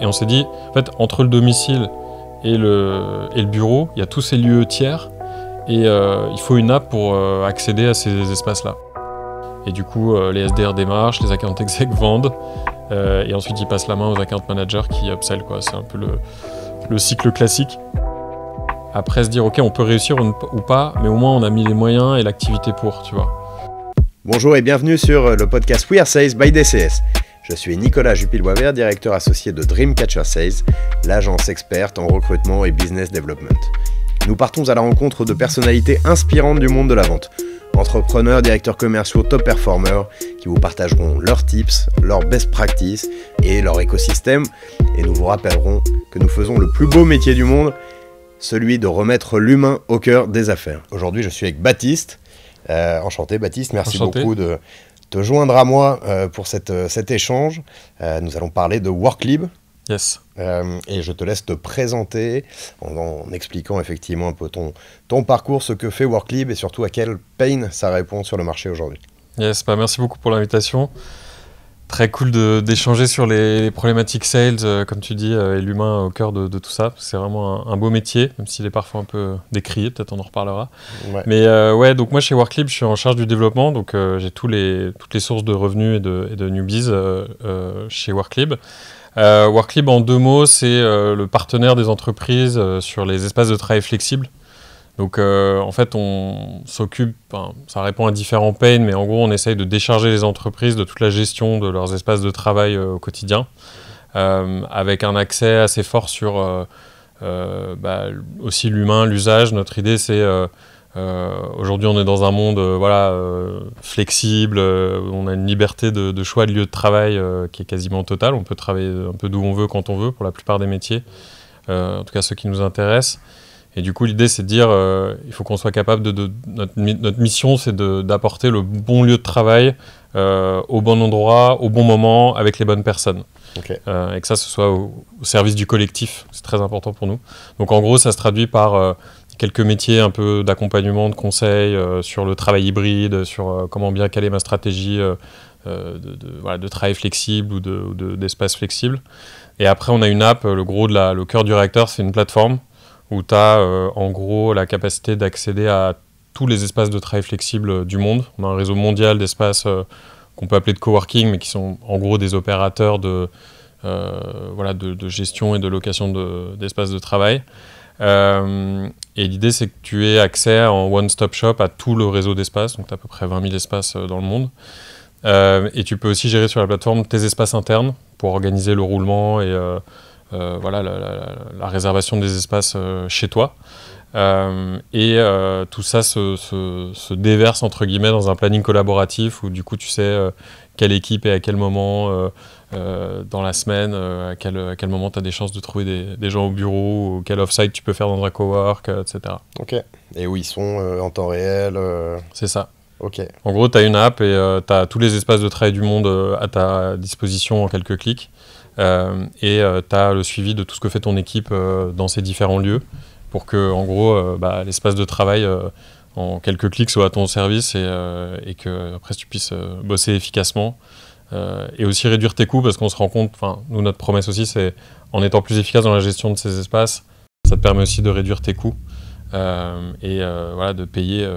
Et on s'est dit, en fait, entre le domicile et le bureau, il y a tous ces lieux tiers et il faut une app pour accéder à ces espaces-là. Et du coup, les SDR démarchent, les account exec vendent et ensuite ils passent la main aux account managers qui upsell, quoi. C'est un peu le cycle classique. Après se dire, ok, on peut réussir ou pas, mais au moins on a mis les moyens et l'activité pour, tu vois. Bonjour et bienvenue sur le podcast We Are Sales by DCS. Je suis Nicolas Jupil-Boisvert, directeur associé de Dreamcatcher Sales, l'agence experte en recrutement et business development. Nous partons à la rencontre de personnalités inspirantes du monde de la vente. Entrepreneurs, directeurs commerciaux, top performers, qui vous partageront leurs tips, leurs best practices et leur écosystème. Et nous vous rappellerons que nous faisons le plus beau métier du monde, celui de remettre l'humain au cœur des affaires. Aujourd'hui, je suis avec Baptiste. Enchanté Baptiste, merci beaucoup de te joindre à moi pour cet échange. Nous allons parler de Worklib. Yes. Et je te laisse te présenter en expliquant effectivement un peu ton parcours, ce que fait Worklib et surtout à quel pain ça répond sur le marché aujourd'hui. Yes, merci beaucoup pour l'invitation. Très cool d'échanger sur les problématiques sales, comme tu dis, et l'humain au cœur de tout ça. C'est vraiment un beau métier, même s'il est parfois un peu décrié, peut-être on en reparlera. Ouais. Mais ouais, donc moi chez Worklib, je suis en charge du développement, donc j'ai toutes les sources de revenus et de newbies chez Worklib. Worklib, en deux mots, c'est le partenaire des entreprises sur les espaces de travail flexibles. Donc en fait, on s'occupe, ça répond à différents pains, mais en gros, on essaye de décharger les entreprises de toute la gestion de leurs espaces de travail au quotidien, avec un accès assez fort sur aussi l'humain, l'usage. Notre idée, c'est aujourd'hui, on est dans un monde flexible, on a une liberté de choix de lieu de travail qui est quasiment totale. On peut travailler un peu d'où on veut, quand on veut, pour la plupart des métiers, en tout cas ceux qui nous intéressent. Et du coup, l'idée, c'est de dire il faut qu'on soit capable notre mission, c'est d'apporter le bon lieu de travail au bon endroit, au bon moment, avec les bonnes personnes. Okay. Et que ça, ce soit au service du collectif. C'est très important pour nous. Donc, en gros, ça se traduit par quelques métiers un peu d'accompagnement, de conseil sur le travail hybride, sur comment bien caler ma stratégie de travail flexible ou d'espace flexible. Et après, on a une app. Le cœur du réacteur, c'est une plateforme où tu as en gros la capacité d'accéder à tous les espaces de travail flexibles du monde. On a un réseau mondial d'espaces qu'on peut appeler de coworking, mais qui sont en gros des opérateurs de gestion et de location d'espaces de travail. Et l'idée, c'est que tu aies accès en one-stop shop à tout le réseau d'espaces, donc tu as à peu près 20 000 espaces dans le monde. Et tu peux aussi gérer sur la plateforme tes espaces internes pour organiser le roulement et la réservation des espaces chez toi. Tout ça se déverse entre guillemets dans un planning collaboratif où du coup tu sais quelle équipe et à quel moment dans la semaine, à quel moment tu as des chances de trouver des gens au bureau, ou quel off-site tu peux faire dans un cowork, etc. Ok. Et où ils sont en temps réel C'est ça. Ok. En gros, tu as une app et tu as tous les espaces de travail du monde à ta disposition en quelques clics. Tu as le suivi de tout ce que fait ton équipe dans ces différents lieux pour que, en gros, l'espace de travail en quelques clics soit à ton service et que après tu puisses bosser efficacement et aussi réduire tes coûts parce qu'on se rend compte, nous notre promesse aussi c'est en étant plus efficace dans la gestion de ces espaces, ça te permet aussi de réduire tes coûts de payer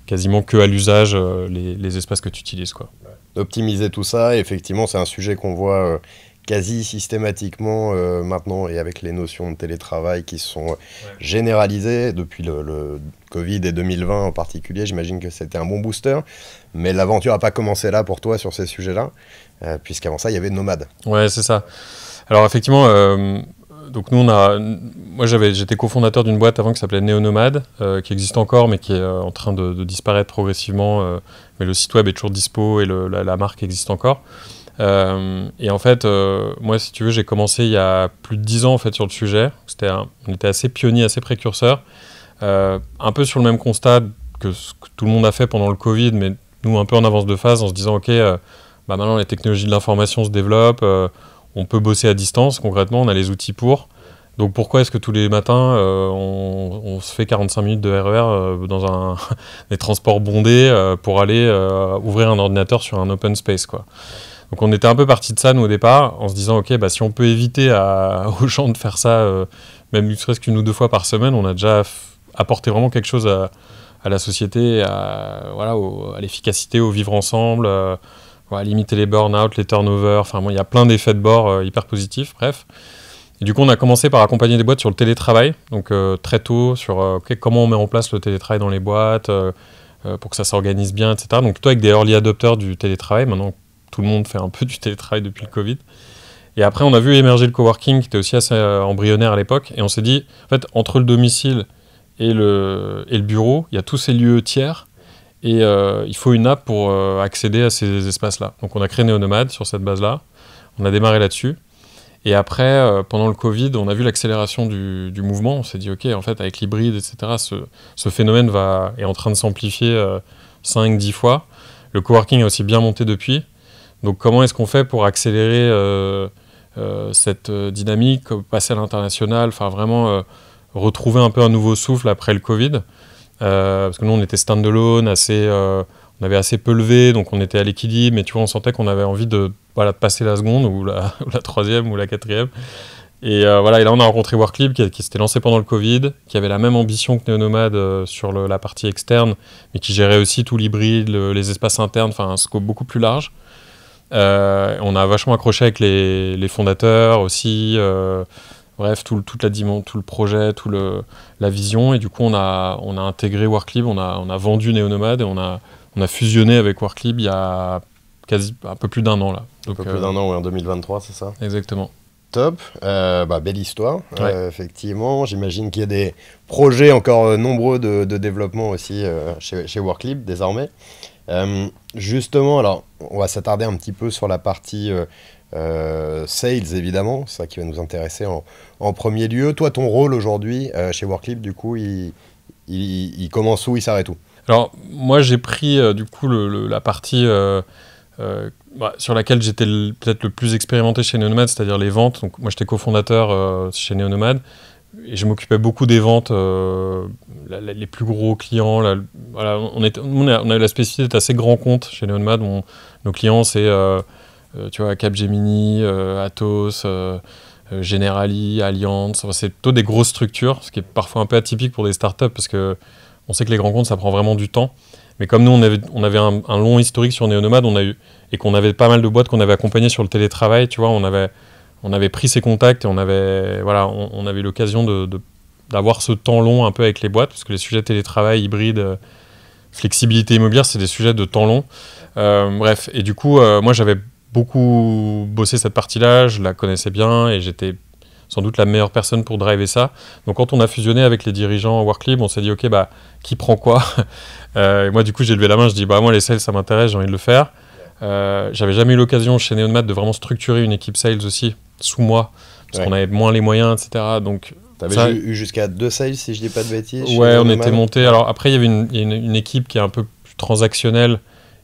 quasiment que à l'usage les espaces que tu utilises, quoi. D'optimiser tout ça, et effectivement c'est un sujet qu'on voit quasi systématiquement maintenant, et avec les notions de télétravail qui sont généralisées depuis le Covid et 2020 en particulier, j'imagine que c'était un bon booster, mais l'aventure n'a pas commencé là pour toi sur ces sujets-là, puisqu'avant ça il y avait Nomad. Ouais, c'est ça. Alors effectivement, donc nous j'étais cofondateur d'une boîte avant qui s'appelait Neonomad, qui existe encore mais qui est en train de disparaître progressivement, mais le site web est toujours dispo et la marque existe encore. Et en fait, moi, si tu veux, j'ai commencé il y a plus de 10 ans en fait, sur le sujet. On était assez pionniers, assez précurseurs. Un peu sur le même constat que ce que tout le monde a fait pendant le Covid, mais nous, un peu en avance de phase, en se disant, OK, maintenant, les technologies de l'information se développent, on peut bosser à distance, concrètement, on a les outils pour. Donc, pourquoi est-ce que tous les matins, on se fait 45 minutes de RER dans des transports bondés pour aller ouvrir un ordinateur sur un open space, quoi. Donc on était un peu parti de ça, nous, au départ, en se disant, ok, si on peut éviter aux gens de faire ça, même ne serait-ce qu'une ou 2 fois par semaine, on a déjà apporté vraiment quelque chose à la société, à l'efficacité, au vivre ensemble, à limiter les burn-out, les turnovers, enfin il y a plein d'effets de bord hyper positifs, bref. Et du coup, on a commencé par accompagner des boîtes sur le télétravail, donc très tôt, sur comment on met en place le télétravail dans les boîtes, pour que ça s'organise bien, etc. Donc plutôt avec des early adopters du télétravail. Maintenant, tout le monde fait un peu du télétravail depuis le Covid. Et après, on a vu émerger le coworking, qui était aussi assez embryonnaire à l'époque. Et on s'est dit, en fait, entre le domicile et le bureau, il y a tous ces lieux tiers. Et il faut une app pour accéder à ces espaces-là. Donc on a créé Neonomad sur cette base-là. On a démarré là-dessus. Et après, pendant le Covid, on a vu l'accélération du mouvement. On s'est dit, OK, en fait, avec l'hybride, etc., ce phénomène est en train de s'amplifier 5-10 fois. Le coworking a aussi bien monté depuis. Donc, comment est-ce qu'on fait pour accélérer cette dynamique, passer à l'international, enfin vraiment retrouver un peu un nouveau souffle après le Covid, parce que nous, on était stand-alone, on avait assez peu levé, donc on était à l'équilibre, mais tu vois, on sentait qu'on avait envie de passer la seconde ou la troisième ou la quatrième. Et et là, on a rencontré Worklib qui s'était lancé pendant le Covid, qui avait la même ambition que Neonomad sur la partie externe, mais qui gérait aussi tout l'hybride, les espaces internes, enfin un scope beaucoup plus large. On a vachement accroché avec les fondateurs aussi, bref, toute la dimension, tout le projet, la vision. Et du coup, on a intégré Worklib, on a vendu Neonomad et on a fusionné avec Worklib il y a un peu plus d'1 an là. Donc, un peu plus d'1 an, en 2023, c'est ça? Exactement. Top, belle histoire, ouais. Effectivement. J'imagine qu'il y a des projets encore nombreux de développement aussi chez Worklib désormais. Justement, alors on va s'attarder un petit peu sur la partie sales évidemment, c'est ça qui va nous intéresser en premier lieu. Toi, ton rôle aujourd'hui chez Worklib, du coup, il commence où, il s'arrête où? Alors moi j'ai pris du coup la partie sur laquelle j'étais peut-être le plus expérimenté chez Neonomad, c'est-à-dire les ventes. Donc moi j'étais cofondateur chez Neonomad et je m'occupais beaucoup des ventes, les plus gros clients. On a eu la spécificité d'être assez grand compte chez Neonomad. Nos clients c'est tu vois, Capgemini, Atos, Generali, Allianz. Enfin, c'est plutôt des grosses structures, ce qui est parfois un peu atypique pour des startups parce que on sait que les grands comptes, ça prend vraiment du temps. Mais comme nous, on avait un long historique sur Neonomad, et qu'on avait pas mal de boîtes qu'on avait accompagnées sur le télétravail, tu vois, on avait pris ces contacts et on avait eu l'occasion d'avoir ce temps long un peu avec les boîtes, parce que les sujets télétravail, hybride, flexibilité immobilière, c'est des sujets de temps long. Bref, et du coup, moi, j'avais beaucoup bossé cette partie-là, je la connaissais bien et j'étais sans doute la meilleure personne pour driver ça. Donc quand on a fusionné avec les dirigeants Worklib, on s'est dit, OK, qui prend quoi? Et moi, du coup, j'ai levé la main, je dis, moi, les sales, ça m'intéresse, j'ai envie de le faire. J'avais jamais eu l'occasion chez Neonomad de vraiment structurer une équipe sales aussi, sous moi, parce qu'on avait moins les moyens, etc. Donc, t'avais eu jusqu'à 2 sales, si je dis pas de bêtises? Ouais, on était monté. Alors après, il y avait une équipe qui est un peu plus transactionnelle,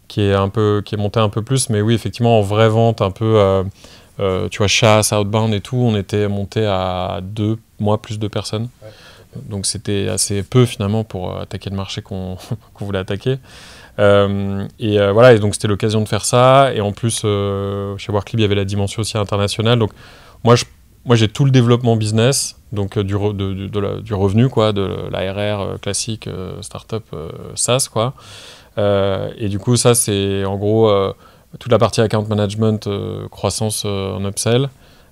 qui est montée un peu plus, mais oui, effectivement, en vraie vente, un peu... tu vois, chasse, outbound et tout, on était monté à 2, moi plus 2 personnes. Ouais. Donc c'était assez peu finalement pour attaquer le marché qu'on voulait attaquer. Et donc c'était l'occasion de faire ça. Et en plus, chez Worklib, il y avait la dimension aussi internationale. Donc moi j'ai tout le développement business, donc du revenu, quoi, de l'ARR classique, startup, SaaS, quoi. Et du coup, ça c'est en gros... toute la partie account management, croissance en upsell,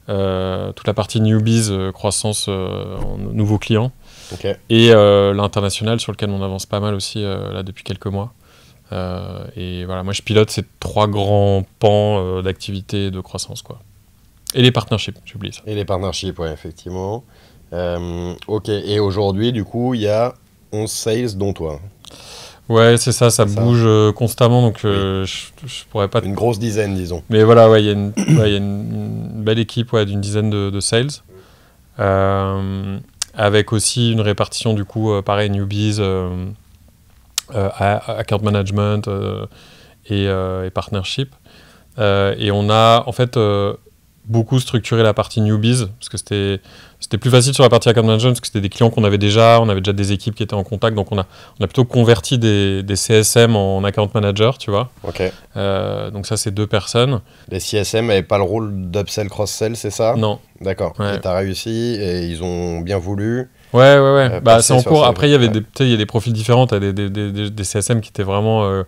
toute la partie newbies, croissance en nouveaux clients, okay. Et l'international sur lequel on avance pas mal aussi là depuis quelques mois. Et voilà, moi je pilote ces 3 grands pans d'activité de croissance, quoi. Et les partnerships, j'oublie ça. Et les partnerships, ouais, effectivement. Ok, et aujourd'hui, du coup, il y a 11 sales, dont toi. Ouais, c'est ça bouge constamment, donc oui. je pourrais pas... Une grosse dizaine, disons. Mais voilà, il y a une belle équipe d'une dizaine de sales, avec aussi une répartition, du coup, pareil, newbies, account management et partnership. Et on a, en fait, beaucoup structuré la partie newbies, parce que c'était plus facile sur la partie account management, parce que c'était des clients qu'on avait déjà, on avait déjà des équipes qui étaient en contact, donc on a plutôt converti des CSM en account manager, tu vois. Ok. Donc ça, c'est 2 personnes. Les CSM n'avaient pas le rôle d'upsell, cross-sell, c'est ça? Non. D'accord. Ouais. Et t'as réussi, et ils ont bien voulu. Ouais. C'est en cours. Après, il y avait ouais. il y a des profils différents. T'as des CSM qui étaient vraiment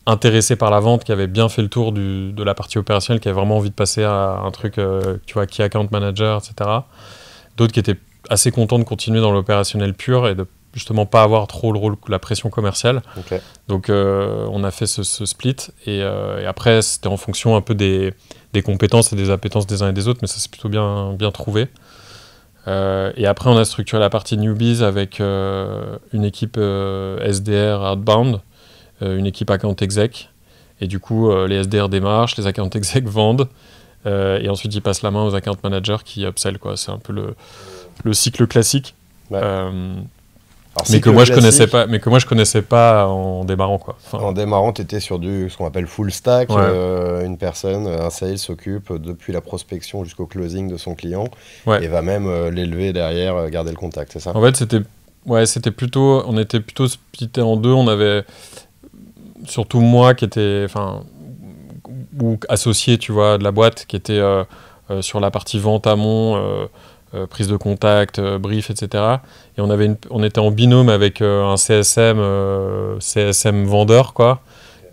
intéressés par la vente, qui avaient bien fait le tour de la partie opérationnelle, qui avaient vraiment envie de passer à un truc, tu vois, key account manager, etc. D'autres qui étaient assez contents de continuer dans l'opérationnel pur et de justement pas avoir trop le rôle, la pression commerciale. Okay. Donc, on a fait ce split. Et après, c'était en fonction un peu des compétences et des appétences des uns et des autres, mais ça, c'est plutôt bien trouvé. Et après, on a structuré la partie newbies avec une équipe SDR outbound, une équipe account exec. Et du coup, les SDR démarchent, les account exec vendent. Et ensuite, ils passent la main aux account managers qui upsell, quoi. C'est un peu le cycle classique. Ouais. Mais que moi je connaissais pas en démarrant, quoi. Enfin, en démarrant, tu étais sur ce qu'on appelle full stack. Ouais. Une personne, un sales s'occupe depuis la prospection jusqu'au closing de son client, ouais. et va même l'élever derrière, garder le contact, c'est ça? En fait, c'était plutôt, on était plutôt splitté en 2. On avait surtout moi qui était, ou associé, tu vois, de la boîte, qui était sur la partie vente amont, prise de contact, brief, etc. Et on était en binôme avec un CSM vendeur, quoi,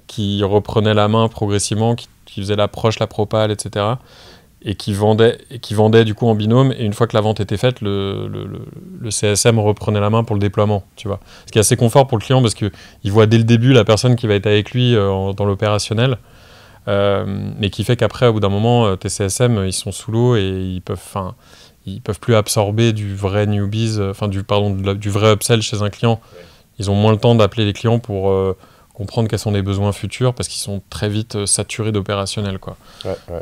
qui reprenait la main progressivement, qui faisait l'approche, la propale, etc. Et qui vendait du coup en binôme. Et une fois que la vente était faite, le CSM reprenait la main pour le déploiement, tu vois. Ce qui est assez confort pour le client parce qu'il voit dès le début la personne qui va être avec lui dans l'opérationnel. Mais qui fait qu'après, au bout d'un moment, tes CSM, ils sont sous l'eau et ils peuvent plus absorber du vrai newbies, du vrai upsell chez un client. Ils ont moins le temps d'appeler les clients pour comprendre quels sont les besoins futurs parce qu'ils sont très vite saturés d'opérationnel, quoi.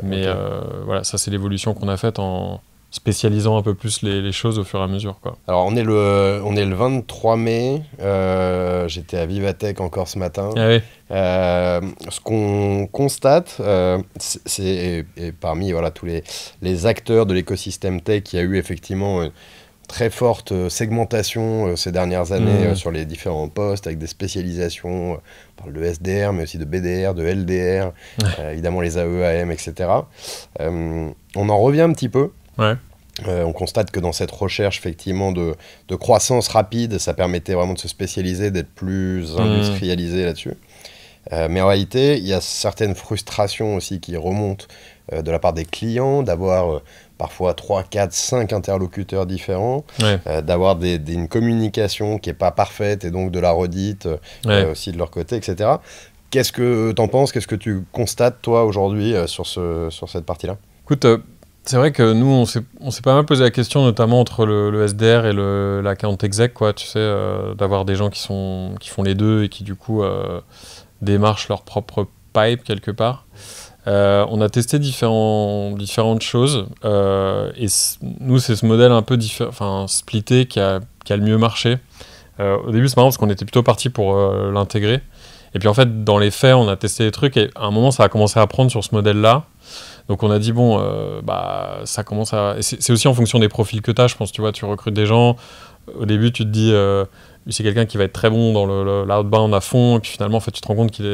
Mais okay. Voilà, ça c'est l'évolution qu'on a faite en spécialisant un peu plus les choses au fur et à mesure, quoi. Alors on est le 23 mai, j'étais à Vivatech encore ce matin. Ah oui. Ce qu'on constate, et parmi tous les acteurs de l'écosystème tech, il y a eu effectivement une très forte segmentation ces dernières années sur les différents postes, avec des spécialisations, on parle de SDR, mais aussi de BDR, de LDR, évidemment les AEAM, etc. On en revient un petit peu. Ouais. On constate que dans cette recherche effectivement de croissance rapide, ça permettait vraiment de se spécialiser, d'être plus industrialisé là-dessus. Mais en réalité, il y a certaines frustrations aussi qui remontent de la part des clients, d'avoir parfois 3, 4, 5 interlocuteurs différents, d'avoir une communication qui n'est pas parfaite et donc de la redite aussi de leur côté, etc. Qu'est-ce que tu en penses? Qu'est-ce que tu constates, toi, aujourd'hui, sur cette partie-là? Écoute, c'est vrai que nous, on s'est pas mal posé la question, notamment entre le SDR et l'account exec, quoi, tu sais, d'avoir des gens qui font les deux et qui, du coup, démarchent leur propre pipe, quelque part. On a testé différentes choses, et nous, c'est ce modèle un peu splitté qui a le mieux marché. Au début, c'est marrant parce qu'on était plutôt parti pour l'intégrer. Et puis, en fait, dans les faits, on a testé des trucs, et à un moment, ça a commencé à prendre sur ce modèle-là. Donc on a dit ça commence à... C'est aussi en fonction des profils que tu as, je pense, tu vois, tu recrutes des gens, au début tu te dis c'est quelqu'un qui va être très bon dans l'outbound à fond, et puis finalement en fait, tu te rends compte qu'il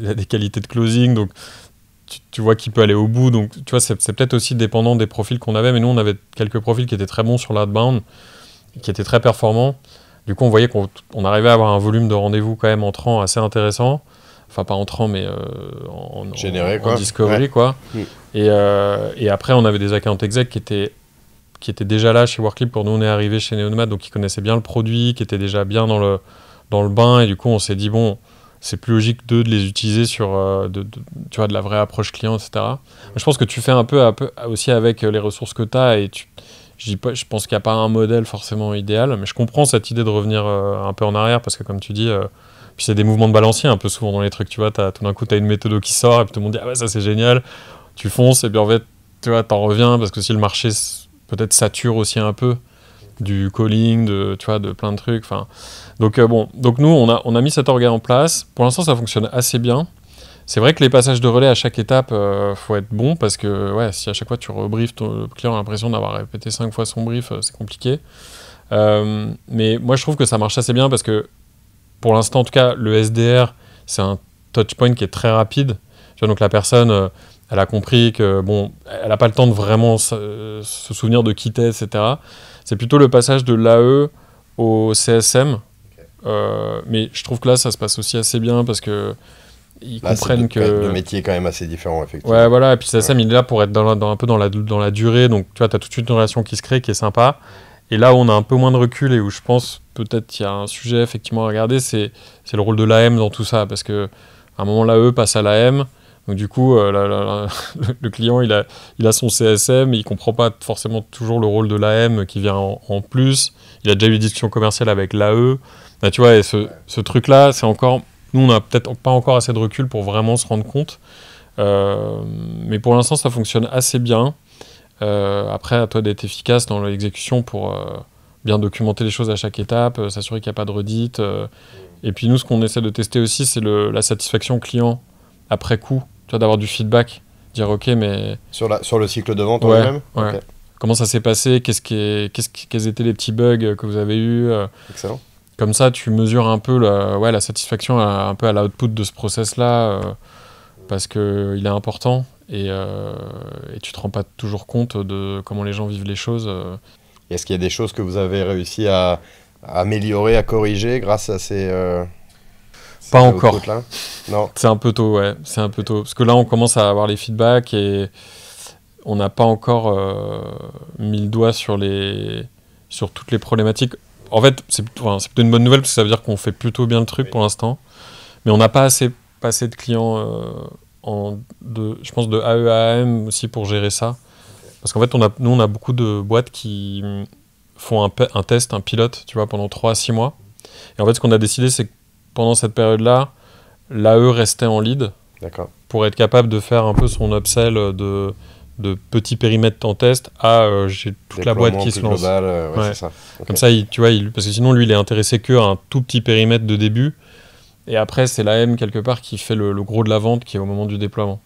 a des qualités de closing, donc tu vois qu'il peut aller au bout, donc tu vois, c'est peut-être aussi dépendant des profils qu'on avait, mais nous on avait quelques profils qui étaient très bons sur l'outbound, qui étaient très performants, du coup on voyait qu'on arrivait à avoir un volume de rendez-vous quand même entrant assez intéressant. Enfin, pas entrant, mais en discovery, quoi. Et après, on avait des account exec qui étaient déjà là chez Worklip quand nous, on est arrivé chez Neonomad, donc qui connaissaient bien le produit, qui étaient déjà bien dans le bain. Et du coup, on s'est dit, c'est plus logique de les utiliser sur tu vois, de la vraie approche client, etc. Mais je pense que tu fais un peu aussi avec les ressources que tu as. Et je pense qu'il n'y a pas un modèle forcément idéal, mais je comprends cette idée de revenir un peu en arrière, parce que comme tu dis... Puis c'est des mouvements de balancier un peu souvent dans les trucs, tu vois, tout d'un coup tu as une méthode qui sort et puis tout le monde dit ah ouais ça c'est génial, tu fonces et puis en fait tu vois t'en reviens parce que si le marché peut-être sature aussi un peu du calling, tu vois, de plein de trucs, enfin donc nous on a mis cet orga en place, pour l'instant ça fonctionne assez bien, c'est vrai que les passages de relais à chaque étape, faut être bon parce que si à chaque fois tu rebriefes le client a l'impression d'avoir répété 5 fois son brief, c'est compliqué. Mais moi, je trouve que ça marche assez bien parce que, pour l'instant, en tout cas, le SDR, c'est un touchpoint qui est très rapide. Tu vois, donc la personne, elle a compris que, bon, elle n'a pas le temps de vraiment se souvenir de qui t'es, etc. C'est plutôt le passage de l'AE au CSM. Mais je trouve que là, ça se passe aussi assez bien parce que ils comprennent que... Le métier est quand même assez différent, effectivement. Ouais, voilà. Et puis CSM, il est là pour être un peu dans la durée. Donc, tu vois, tu as tout de suite une relation qui se crée, qui est sympa. Et là où on a un peu moins de recul et où je pense peut-être qu'il y a un sujet effectivement à regarder, c'est le rôle de l'AM dans tout ça. Parce qu'à un moment, l'AE passe à l'AM. Donc du coup, le client, il a son CSM, il ne comprend pas forcément toujours le rôle de l'AM qui vient en plus. Il a déjà eu des discussions commerciales avec l'AE. Là, tu vois, et ce truc-là, c'est encore... Nous, on n'a peut-être pas encore assez de recul pour vraiment se rendre compte. Mais pour l'instant, ça fonctionne assez bien. Après, à toi d'être efficace dans l'exécution pour bien documenter les choses à chaque étape, s'assurer qu'il n'y a pas de redite. Et puis nous, ce qu'on essaie de tester aussi, c'est la satisfaction client après coup. Tu vois, d'avoir du feedback, dire ok, mais... Sur le cycle de vente en lui-même. Ouais. Okay. Comment ça s'est passé, quels étaient les petits bugs que vous avez eus. Excellent. Comme ça, tu mesures un peu la satisfaction un peu à l'output de ce process-là, parce qu'il est important. Et tu te rends pas toujours compte de comment les gens vivent les choses. Est-ce qu'il y a des choses que vous avez réussi à améliorer, à corriger grâce à ces pas encore. Non. C'est un peu tôt, ouais. C'est un peu tôt. Parce que là, on commence à avoir les feedbacks et on n'a pas encore mis le doigt sur toutes les problématiques. En fait, c'est plutôt une bonne nouvelle parce que ça veut dire qu'on fait plutôt bien le truc pour l'instant. Mais on n'a pas assez passé de clients... je pense de AE à AM aussi pour gérer ça. Parce qu'en fait, nous, on a beaucoup de boîtes qui font un test, un pilote, tu vois, pendant 3 à 6 mois. Et en fait, ce qu'on a décidé, c'est que pendant cette période-là, l'AE restait en lead. D'accord. Pour être capable de faire un peu son upsell de petits périmètres en test à j'ai toute la boîte qui se lance. Global, ouais. C'est ça. Okay. Comme ça, tu vois, parce que sinon, lui, il est intéressé qu'à un tout petit périmètre de début. Et après, c'est l'AM quelque part qui fait le gros de la vente qui est au moment du déploiement.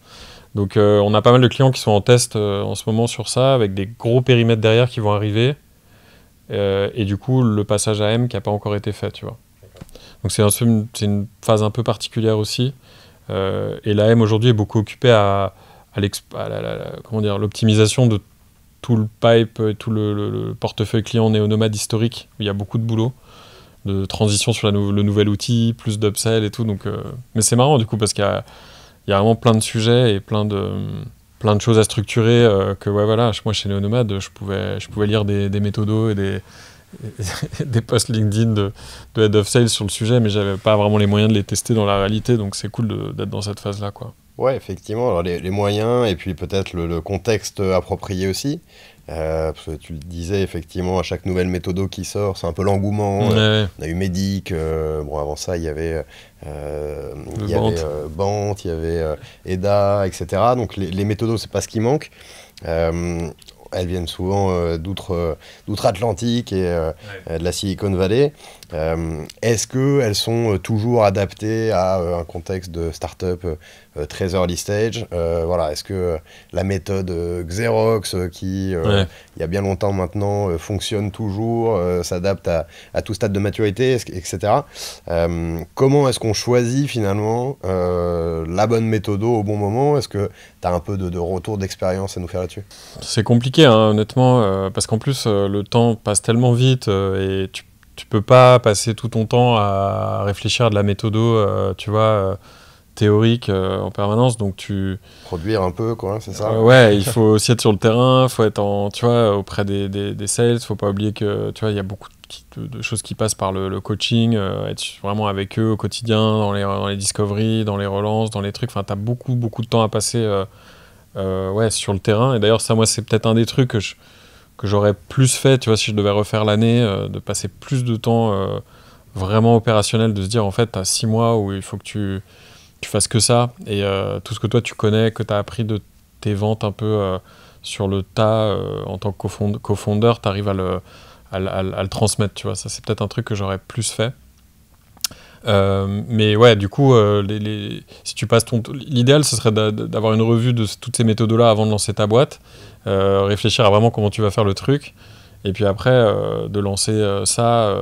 Donc, on a pas mal de clients qui sont en test en ce moment sur ça, avec des gros périmètres derrière qui vont arriver. Et du coup, le passage à AM qui n'a pas encore été fait, tu vois. Donc, c'est une phase un peu particulière aussi. Et l'AM aujourd'hui est beaucoup occupée à l'optimisation de tout le pipe, tout le portefeuille client néo-nomade historique, où il y a beaucoup de boulot. De transition sur le nouvel outil, plus d'upsell et tout. Donc, mais c'est marrant du coup parce qu'il y a vraiment plein de sujets et plein de choses à structurer que moi chez Neonomad, je pouvais lire des méthodos et des posts LinkedIn de Head of Sales sur le sujet, mais j'avais pas vraiment les moyens de les tester dans la réalité, donc c'est cool d'être dans cette phase-là, quoi. Ouais, effectivement. Alors les moyens et puis peut-être le contexte approprié aussi. Parce que tu le disais, effectivement, à chaque nouvelle méthodo qui sort, c'est un peu l'engouement. Ouais. On a eu Medic, avant ça, il y avait Bant, il y avait EDA, etc. Donc les méthodos, c'est pas ce qui manque. Elles viennent souvent d'outre-Atlantique et de la Silicon Valley. Est-ce qu'elles sont toujours adaptées à un contexte de start-up très early stage? Est-ce que la méthode Xerox, qui il y a bien longtemps maintenant, fonctionne toujours, s'adapte à tout stade de maturité, etc. Comment est-ce qu'on choisit finalement la bonne méthode au bon moment? Est-ce que tu as un peu de retour d'expérience à nous faire là-dessus? C'est compliqué, hein, honnêtement, parce qu'en plus, le temps passe tellement vite et tu peux pas passer tout ton temps à réfléchir à de la méthodo, théorique en permanence, donc produire un peu, quoi, c'est ça? Il faut aussi être sur le terrain, il faut être auprès des sales, il faut pas oublier que il y a beaucoup de choses qui passent par le coaching, être vraiment avec eux au quotidien, dans les discoveries, dans les relances, dans les trucs, enfin, tu as beaucoup de temps à passer sur le terrain. Et d'ailleurs, ça, moi, c'est peut-être un des trucs que j'aurais plus fait, tu vois, si je devais refaire l'année, de passer plus de temps vraiment opérationnel, de se dire, en fait, tu as 6 mois où il faut que tu fasses que ça, et tout ce que toi, tu connais, que tu as appris de tes ventes un peu sur le tas, en tant que co-founder, tu arrives à le transmettre, tu vois. Ça, c'est peut-être un truc que j'aurais plus fait. Mais ouais, du coup, si tu passes l'idéal, ce serait d'avoir une revue de toutes ces méthodes-là avant de lancer ta boîte, réfléchir à vraiment comment tu vas faire le truc, et puis après, de lancer ça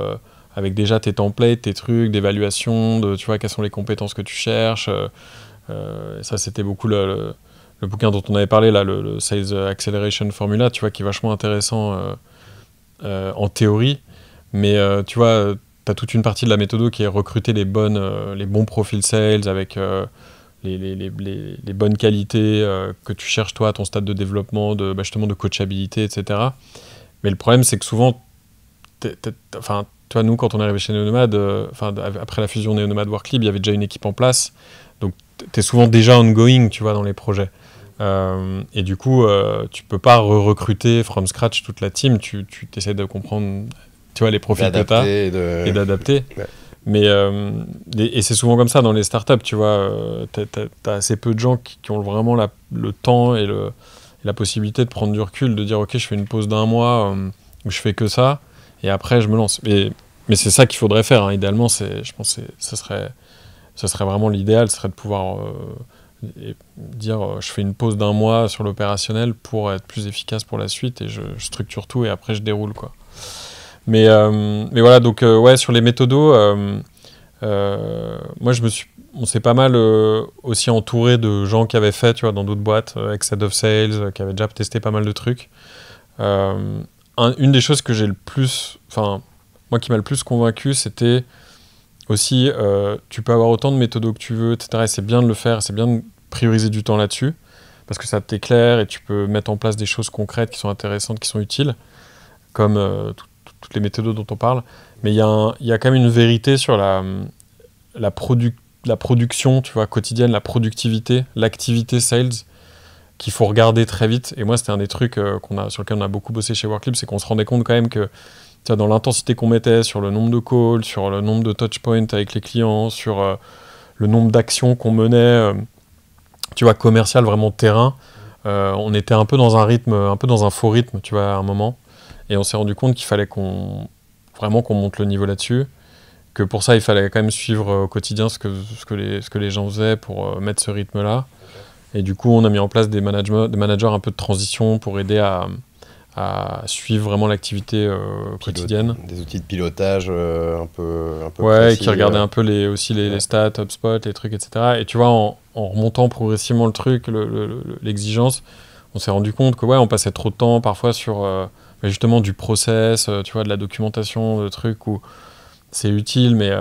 avec déjà tes templates, tes trucs d'évaluation, tu vois, quelles sont les compétences que tu cherches. Ça, c'était beaucoup le bouquin dont on avait parlé, là, le Sales Acceleration Formula, tu vois, qui est vachement intéressant en théorie, mais tu vois, tu as toute une partie de la méthode qui est recruter les bons profils sales avec les bonnes qualités que tu cherches toi à ton stade de développement, justement de coachabilité, etc. Mais le problème, c'est que souvent, toi, nous, quand on est arrivé chez Neonomad, après la fusion Neonomad Worklib, il y avait déjà une équipe en place, donc tu es souvent déjà ongoing, tu vois, dans les projets. Et du coup, tu peux pas recruter from scratch toute la team, tu essaies de comprendre, tu vois, les profils que tu as et d'adapter. Ouais. Mais et c'est souvent comme ça dans les startups, tu vois, t'as assez peu de gens qui ont vraiment le temps et la possibilité de prendre du recul, de dire ok, je fais une pause d'1 mois où je fais que ça et après je me lance. Mais c'est ça qu'il faudrait faire, hein. Idéalement, je pense que ce serait vraiment l'idéal, ce serait de pouvoir dire je fais une pause d'1 mois sur l'opérationnel pour être plus efficace pour la suite et je structure tout et après je déroule, quoi. Mais voilà, donc ouais, sur les méthodos, moi on s'est pas mal aussi entouré de gens qui avaient fait, tu vois, dans d'autres boîtes, ex-head of sales, qui avaient déjà testé pas mal de trucs. Une des choses que moi qui m'a le plus convaincu, c'était aussi, tu peux avoir autant de méthodos que tu veux, etc. Et c'est bien de le faire, c'est bien de prioriser du temps là-dessus, parce que ça t'éclaire et tu peux mettre en place des choses concrètes qui sont intéressantes, qui sont utiles, comme toutes les méthodes dont on parle. Mais il y a quand même une vérité sur la production, tu vois, quotidienne, la productivité, l'activité sales, qu'il faut regarder très vite. Et moi, c'était un des trucs sur lequel on a beaucoup bossé chez Worklib, c'est qu'on se rendait compte quand même que dans l'intensité qu'on mettait, sur le nombre de calls, sur le nombre de touchpoints avec les clients, sur le nombre d'actions qu'on menait, tu vois, commercial, vraiment terrain, on était un peu dans un faux rythme, tu vois, à un moment. Et on s'est rendu compte qu'il fallait qu'on monte le niveau là-dessus, que pour ça, il fallait quand même suivre au quotidien ce que les gens faisaient pour mettre ce rythme-là. Et du coup, on a mis en place des managers un peu de transition pour aider à suivre vraiment l'activité quotidienne. Des outils de pilotage un peu ouais, précis, qui regardaient un peu les stats, HubSpot, les trucs, etc. Et tu vois, en remontant progressivement le truc, l'exigence, on s'est rendu compte que ouais, on passait trop de temps parfois sur justement du process, tu vois, de la documentation, de trucs où c'est utile, mais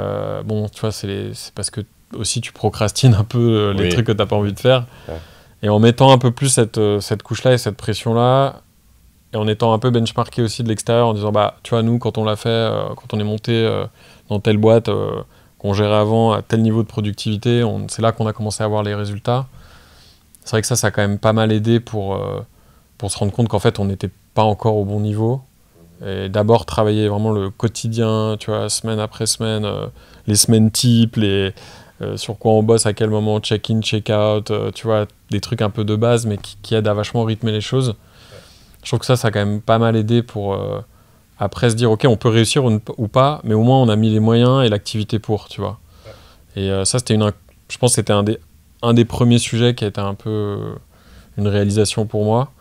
bon, tu vois, c'est parce que aussi tu procrastines un peu les trucs que tu n'as pas envie de faire. Ouais. Et en mettant un peu plus cette couche-là et cette pression-là, et en étant un peu benchmarké aussi de l'extérieur, en disant, bah, tu vois, nous, quand on l'a fait, quand on est monté dans telle boîte qu'on gérait avant à tel niveau de productivité, c'est là qu'on a commencé à voir les résultats. C'est vrai que ça a quand même pas mal aidé pour se rendre compte qu'en fait, on n'était pas encore au bon niveau. Et d'abord, travailler vraiment le quotidien, tu vois, semaine après semaine, les semaines types, sur quoi on bosse, à quel moment, check-in, check-out, tu vois, des trucs un peu de base, mais qui aident à vachement rythmer les choses. Je trouve que ça a quand même pas mal aidé pour après se dire, ok, on peut réussir ou pas, mais au moins on a mis les moyens et l'activité pour, tu vois. Et ça, je pense que c'était un des premiers sujets qui a été un peu une réalisation pour moi.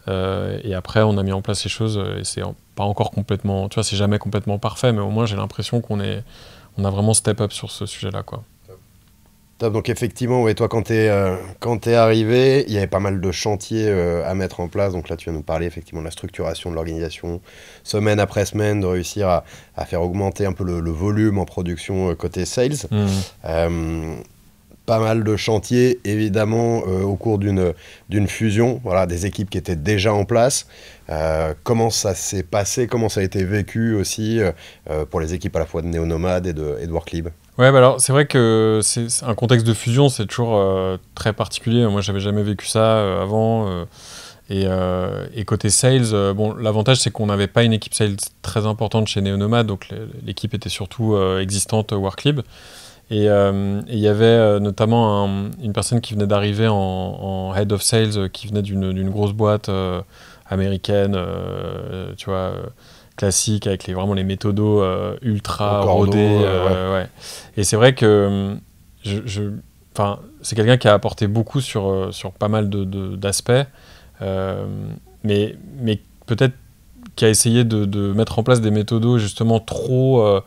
Et après, on a mis en place ces choses et c'est pas encore complètement, tu vois, c'est jamais complètement parfait, mais au moins j'ai l'impression qu'on a vraiment step up sur ce sujet-là, quoi. Top, donc effectivement, ouais, toi, quand t'es arrivé, il y avait pas mal de chantiers à mettre en place. Donc là, tu viens nous parler effectivement de la structuration de l'organisation, semaine après semaine, de réussir à faire augmenter un peu le volume en production côté sales. Pas mal de chantiers, évidemment, au cours d'une fusion, voilà, des équipes qui étaient déjà en place. Comment ça s'est passé, comment ça a été vécu aussi pour les équipes à la fois de Neonomad et de Worklib? Ouais, bah alors c'est vrai que c'est un contexte de fusion, c'est toujours très particulier. Moi, j'avais jamais vécu ça avant. Et côté sales, bon, l'avantage c'est qu'on n'avait pas une équipe sales très importante chez Neonomad, donc l'équipe était surtout existante Worklib. Et il y avait notamment une personne qui venait d'arriver en head of sales, qui venait d'une grosse boîte américaine, tu vois, classique, avec vraiment les méthodos ultra rodés. Ouais. Et c'est vrai que c'est quelqu'un qui a apporté beaucoup sur pas mal d'aspects, mais peut-être qui a essayé de mettre en place des méthodos justement trop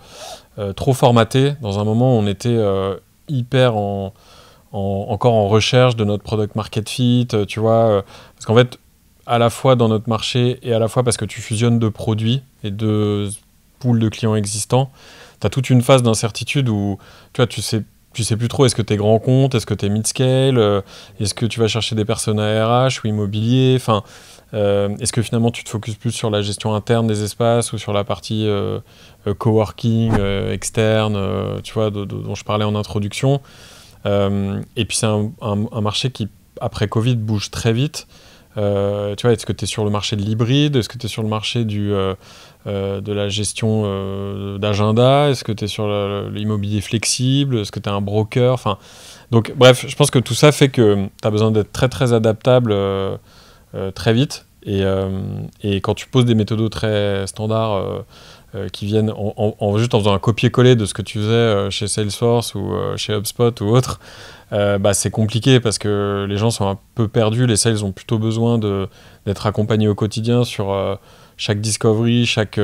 formatés, dans un moment où on était hyper encore en recherche de notre product market fit, tu vois, parce qu'en fait, à la fois dans notre marché et à la fois parce que tu fusionnes de produits et de pools de clients existants, tu as toute une phase d'incertitude où tu sais plus trop, est-ce que tu es grand compte, est-ce que tu es mid-scale, est-ce que tu vas chercher des personnes à RH ou immobilier, enfin, est-ce que finalement tu te focuses plus sur la gestion interne des espaces ou sur la partie coworking externe, tu vois, dont je parlais en introduction. Et puis c'est un marché qui, après Covid, bouge très vite. Tu vois, est-ce que tu es sur le marché de l'hybride? Est-ce que tu es sur le marché de la gestion d'agenda? Est-ce que tu es sur l'immobilier flexible? Est-ce que tu es un broker? Enfin, donc, bref, je pense que tout ça fait que tu as besoin d'être très, très adaptable très vite. Et quand tu poses des méthodos très standards qui viennent juste en faisant un copier-coller de ce que tu faisais chez Salesforce ou chez HubSpot ou autre, c'est compliqué parce que les gens sont un peu perdus. Les sales ont plutôt besoin d'être accompagnés au quotidien sur chaque discovery, chaque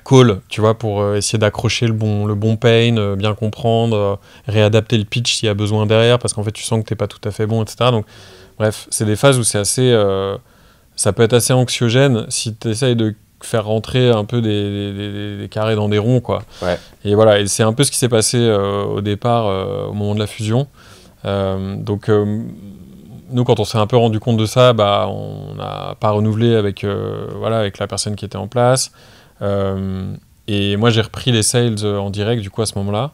call, tu vois, pour essayer d'accrocher le bon pain, bien comprendre, réadapter le pitch s'il y a besoin derrière, parce qu'en fait tu sens que t'es pas tout à fait bon, etc. Donc bref, c'est des phases où c'est assez, ça peut être assez anxiogène si tu essayes de faire rentrer un peu des carrés dans des ronds, quoi. Ouais. Et voilà, et c'est un peu ce qui s'est passé au départ, au moment de la fusion. Donc nous, quand on s'est un peu rendu compte de ça, on n'a pas renouvelé avec la personne qui était en place. Et moi, j'ai repris les sales en direct, du coup, à ce moment-là.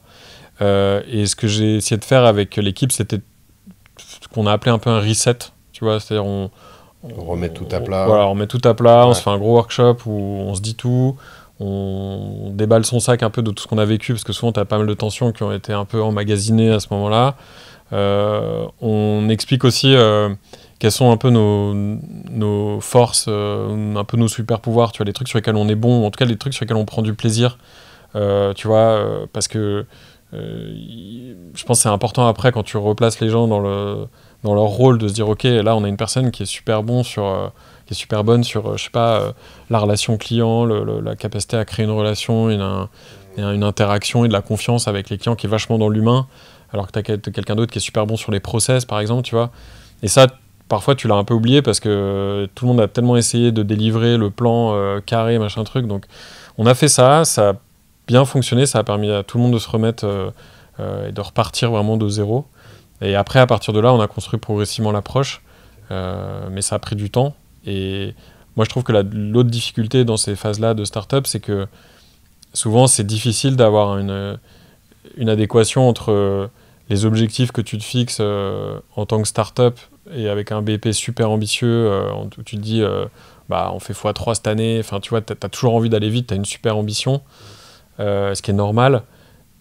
Et ce que j'ai essayé de faire avec l'équipe, c'était ce qu'on a appelé un peu un reset, tu vois, c'est-à-dire on remet tout à plat. Voilà, on remet tout à plat, on se fait un gros workshop où on se dit tout, on déballe son sac un peu de tout ce qu'on a vécu, parce que souvent tu as pas mal de tensions qui ont été un peu emmagasinées à ce moment-là. On explique aussi quelles sont un peu nos forces, un peu nos super pouvoirs, tu vois, les trucs sur lesquels on est bon, en tout cas les trucs sur lesquels on prend du plaisir, tu vois, parce que je pense que c'est important après quand tu replaces les gens dans leur rôle de se dire ok, là on a une personne qui est super bonne sur je sais pas, la relation client, la capacité à créer une relation, une interaction et de la confiance avec les clients qui est vachement dans l'humain, alors que tu as quelqu'un d'autre qui est super bon sur les process par exemple, tu vois. Et ça, parfois tu l'as un peu oublié parce que tout le monde a tellement essayé de délivrer le plan carré, machin truc. Donc on a fait ça a bien fonctionné, ça a permis à tout le monde de se remettre et de repartir vraiment de zéro. Et après, à partir de là, on a construit progressivement l'approche, mais ça a pris du temps. Et moi, je trouve que l'autre difficulté dans ces phases-là de start-up, c'est que souvent, c'est difficile d'avoir une adéquation entre les objectifs que tu te fixes en tant que start-up et avec un BP super ambitieux, où tu te dis, on fait x3 cette année, enfin, tu vois, tu as toujours envie d'aller vite, tu as une super ambition, ce qui est normal.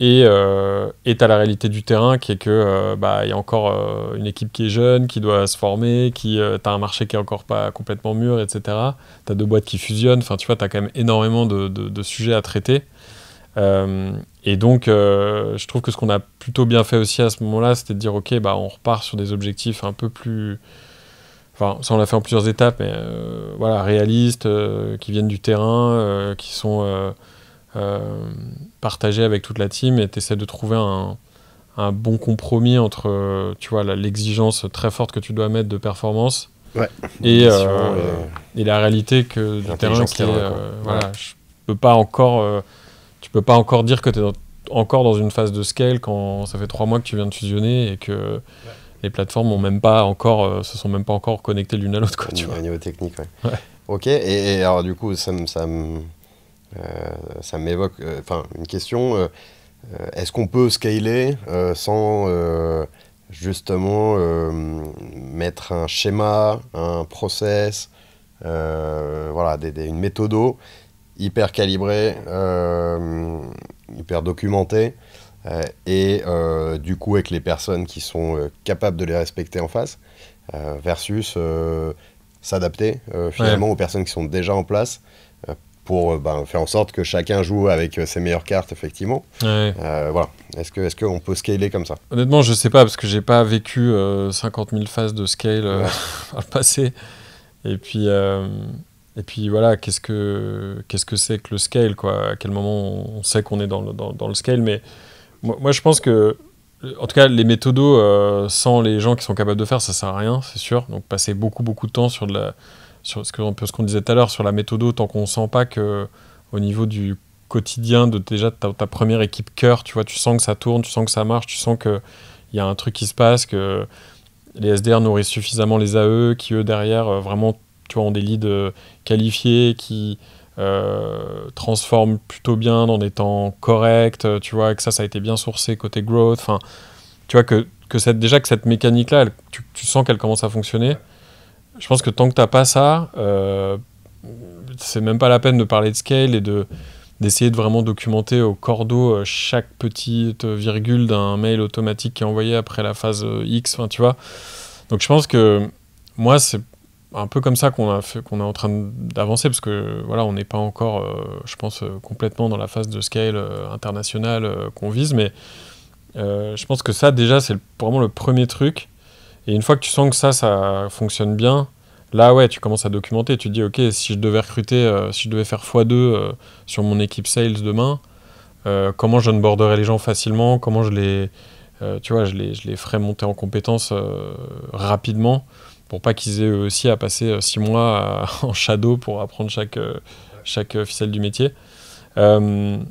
Et tu as la réalité du terrain qui est que y a encore une équipe qui est jeune, qui doit se former, tu as un marché qui est encore pas complètement mûr, etc. Tu as 2 boîtes qui fusionnent, enfin tu vois, tu as quand même énormément de sujets à traiter. Et donc je trouve que ce qu'on a plutôt bien fait aussi à ce moment-là, c'était de dire ok, on repart sur des objectifs un peu plus... Enfin, ça on l'a fait en plusieurs étapes, mais réalistes, qui viennent du terrain, qui sont... partagé avec toute la team, et tu essaies de trouver un bon compromis entre tu vois, l'exigence très forte que tu dois mettre de performance et la réalité du terrain qui est tu peux pas encore dire que tu es encore dans une phase de scale quand ça fait 3 mois que tu viens de fusionner et que les plateformes se sont même pas encore connectées l'une à l'autre, quoi, tu vois. Au niveau technique, ouais. Ok, et alors du coup ça m'évoque une question. Est-ce qu'on peut scaler sans justement mettre un schéma, un process, une méthodo hyper calibrée, hyper documentée, et du coup avec les personnes qui sont capables de les respecter en face, versus s'adapter finalement aux personnes qui sont déjà en place pour faire en sorte que chacun joue avec ses meilleures cartes, effectivement. Voilà. Est-ce qu'on peut scaler comme ça? Honnêtement, je sais pas, parce que j'ai pas vécu 50 000 phases de scale dans le passé. Et puis voilà, qu'est-ce que c'est que le scale, quoi? À quel moment on sait qu'on est dans le scale? Mais moi, je pense que, en tout cas, les méthodos, sans les gens qui sont capables de faire, ça sert à rien, c'est sûr. Donc passer beaucoup de temps sur ce qu'on disait tout à l'heure, sur la méthodo, tant qu'on sent pas que au niveau du quotidien de déjà ta première équipe cœur, tu vois, tu sens que ça tourne, tu sens que ça marche, tu sens qu'il y a un truc qui se passe, que les SDR nourrissent suffisamment les AE, qui eux derrière vraiment, tu vois, ont des leads qualifiés, qui transforment plutôt bien dans des temps corrects, tu vois, que ça a été bien sourcé côté growth, enfin, tu vois, que cette mécanique-là, tu sens qu'elle commence à fonctionner. Je pense que tant que tu n'as pas ça, c'est même pas la peine de parler de scale et d'essayer de vraiment documenter au cordeau chaque petite virgule d'un mail automatique qui est envoyé après la phase X, enfin, tu vois. Donc je pense que moi, c'est un peu comme ça qu'on est en train d'avancer, parce que voilà, on n'est pas encore, je pense, complètement dans la phase de scale internationale qu'on vise, mais je pense que ça, déjà, c'est vraiment le premier truc. Et une fois que tu sens que ça fonctionne bien, là, ouais, tu commences à documenter. Tu te dis, OK, si je devais recruter, si je devais faire x2 sur mon équipe sales demain, comment je onboarderais les gens facilement, comment je les ferais monter en compétences rapidement, pour pas qu'ils aient eux aussi à passer 6 mois en shadow pour apprendre chaque ficelle du métier. Donc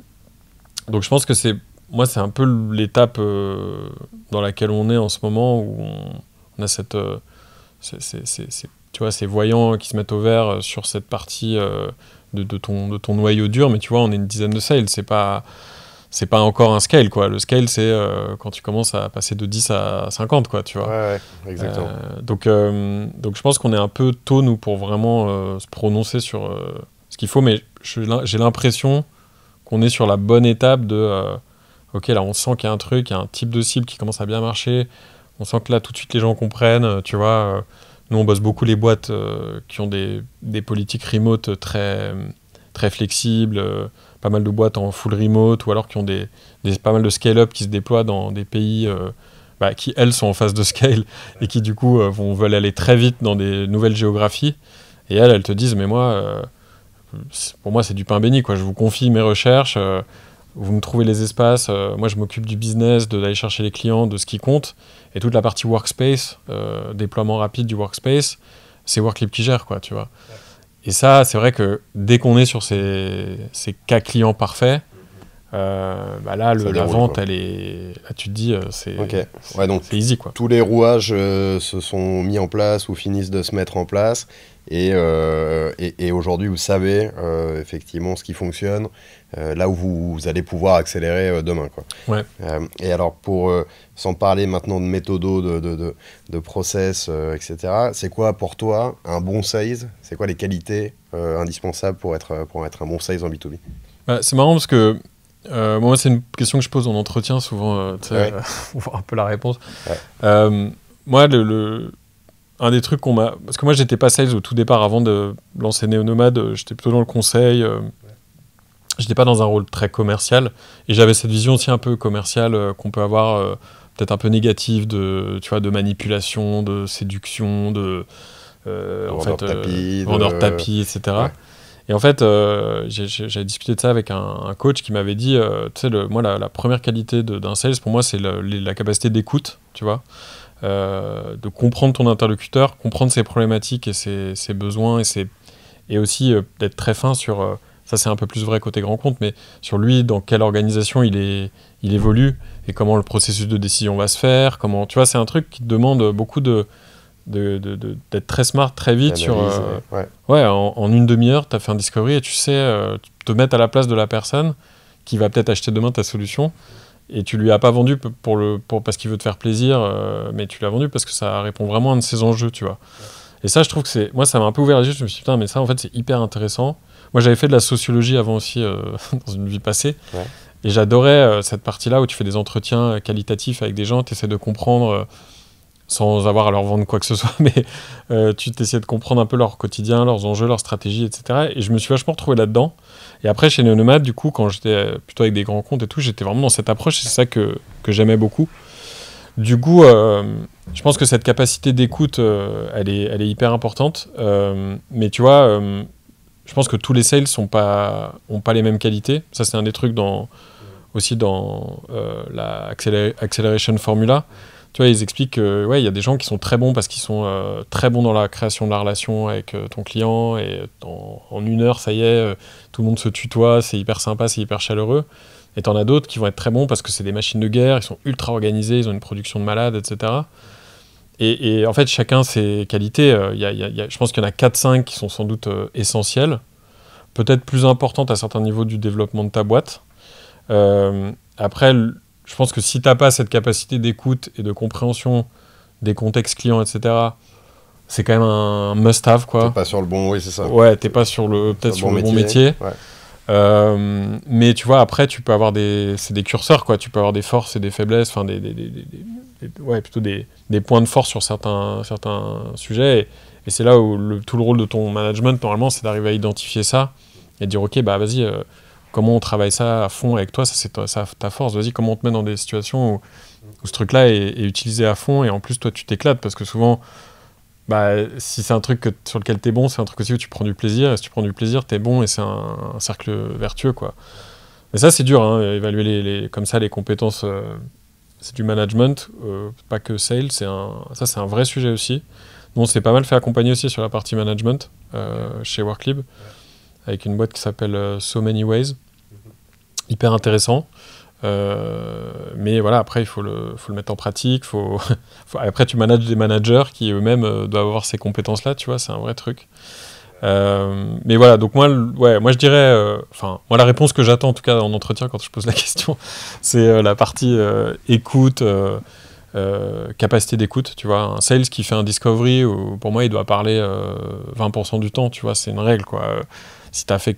je pense que c'est un peu l'étape dans laquelle on est en ce moment, où on a tu vois, ces voyants qui se mettent au vert sur cette partie de ton noyau dur, mais tu vois, on est une dizaine de sales, c'est pas encore un scale, quoi. Le scale, c'est quand tu commences à passer de 10 à 50, quoi, tu vois. Ouais, exactement. Donc je pense qu'on est un peu tôt, nous, pour vraiment se prononcer sur ce qu'il faut, mais j'ai l'impression qu'on est sur la bonne étape de OK, là, on sent qu'il y a un truc, il y a un type de cible qui commence à bien marcher, on sent que là, tout de suite, les gens comprennent, tu vois. Nous, on bosse beaucoup les boîtes qui ont des politiques remote très, très flexibles, pas mal de boîtes en full remote, ou alors qui ont pas mal de scale-up qui se déploient dans des pays qui, elles, sont en phase de scale et qui, du coup, veulent aller très vite dans des nouvelles géographies. Et elles te disent, mais moi, pour moi, c'est du pain béni, quoi. Je vous confie mes recherches, vous me trouvez les espaces, moi, je m'occupe du business, d'aller chercher les clients, de ce qui compte. Et toute la partie workspace, déploiement rapide du workspace, c'est Worklib qui gère, quoi, tu vois. Ouais. Et ça, c'est vrai que dès qu'on est sur ces cas clients parfaits, là, la vente, quoi. Elle est... Là, tu te dis, c'est easy, quoi. Tous les rouages se sont mis en place ou finissent de se mettre en place. Et aujourd'hui, vous savez effectivement ce qui fonctionne, là où vous allez pouvoir accélérer demain, quoi. Ouais. Et alors, sans parler maintenant de méthodo, de process, etc., c'est quoi pour toi un bon sales? C'est quoi les qualités indispensables pour être un bon sales en B2B? C'est marrant parce que moi, c'est une question que je pose en entretien souvent, pour voir un peu la réponse. Ouais. Moi, un des trucs qu'on m'a... Parce que moi, j'étais pas sales au tout départ, avant de lancer Néo-Nomade, j'étais plutôt dans le conseil. J'étais pas dans un rôle très commercial. Et j'avais cette vision aussi un peu commerciale qu'on peut avoir, peut-être un peu négative, tu vois, de manipulation, de séduction, vendeur de tapis, etc. Ouais. Et en fait, j'ai discuté de ça avec un coach qui m'avait dit, tu sais, moi, la première qualité d'un sales, pour moi, c'est la capacité d'écoute, tu vois. De comprendre ton interlocuteur, comprendre ses problématiques et ses besoins, et aussi d'être très fin sur, ça c'est un peu plus vrai côté grand compte, mais sur lui, dans quelle organisation il évolue, et comment le processus de décision va se faire, comment, tu vois, c'est un truc qui te demande beaucoup d'être très smart, très vite, sur en une demi-heure, tu as fait un discovery, et tu sais te mettre à la place de la personne qui va peut-être acheter demain ta solution. Et tu lui as pas vendu parce qu'il veut te faire plaisir, mais tu l'as vendu parce que ça répond vraiment à un de ses enjeux, tu vois. Ouais. Et ça, je trouve que moi, ça m'a un peu ouvert les yeux. Je me suis dit, putain, mais ça, en fait, c'est hyper intéressant. Moi, j'avais fait de la sociologie avant aussi, dans une vie passée. Ouais. Et j'adorais cette partie-là où tu fais des entretiens qualitatifs avec des gens, tu essaies de comprendre sans avoir à leur vendre quoi que ce soit, mais tu t'essayais de comprendre un peu leur quotidien, leurs enjeux, leurs stratégies, etc. Et je me suis vachement retrouvé là-dedans. Et après, chez Neonomad, du coup, quand j'étais plutôt avec des grands comptes et tout, j'étais vraiment dans cette approche, et c'est ça que j'aimais beaucoup. Du coup, je pense que cette capacité d'écoute, elle est hyper importante. Mais tu vois, je pense que tous les sales ont pas les mêmes qualités. Ça, c'est un des trucs aussi dans la Acceleration Formula. Tu vois, ils expliquent qu'il y a des gens qui sont très bons parce qu'ils sont très bons dans la création de la relation avec ton client. Et en 1 heure, ça y est, tout le monde se tutoie, c'est hyper sympa, c'est hyper chaleureux. Et t'en as d'autres qui vont être très bons parce que c'est des machines de guerre, ils sont ultra organisés, ils ont une production de malades, etc. Et en fait, chacun ses qualités. Je pense qu'il y en a 4-5 qui sont sans doute essentielles, peut-être plus importantes à certains niveaux du développement de ta boîte. Après, je pense que si t'as pas cette capacité d'écoute et de compréhension des contextes clients, etc., c'est quand même un must-have, quoi. T'es pas sur le bon, oui, c'est ça. Ouais, t'es pas sur le bon métier. Ouais. Mais tu vois, après, tu peux avoir c'est des curseurs, quoi. Tu peux avoir des forces et des faiblesses, enfin plutôt des points de force sur certains sujets. Et c'est là où tout le rôle de ton management, normalement, c'est d'arriver à identifier ça et de dire, ok, bah vas-y, comment on travaille ça à fond avec toi, ça c'est ta force. Vas-y, comment on te met dans des situations où ce truc-là est utilisé à fond et en plus, toi, tu t'éclates parce que souvent, bah, si c'est un truc sur lequel t'es bon, c'est un truc aussi où tu prends du plaisir. Et si tu prends du plaisir, t'es bon et c'est un cercle vertueux, quoi. Mais ça, c'est dur, hein, évaluer comme ça les compétences. C'est du management, pas que sales. Ça, c'est un vrai sujet aussi. Nous, on s'est pas mal fait accompagner aussi sur la partie management chez Worklib, avec une boîte qui s'appelle So Many Ways. Hyper intéressant. Mais voilà, après, il faut le mettre en pratique. Après, tu manages des managers qui eux-mêmes doivent avoir ces compétences-là, tu vois, c'est un vrai truc. Mais voilà, donc moi je dirais, moi la réponse que j'attends en tout cas en entretien quand je pose la question, c'est la partie écoute, capacité d'écoute, tu vois. Un sales qui fait un discovery, pour moi il doit parler 20% du temps, tu vois, c'est une règle, quoi. Si t'as fait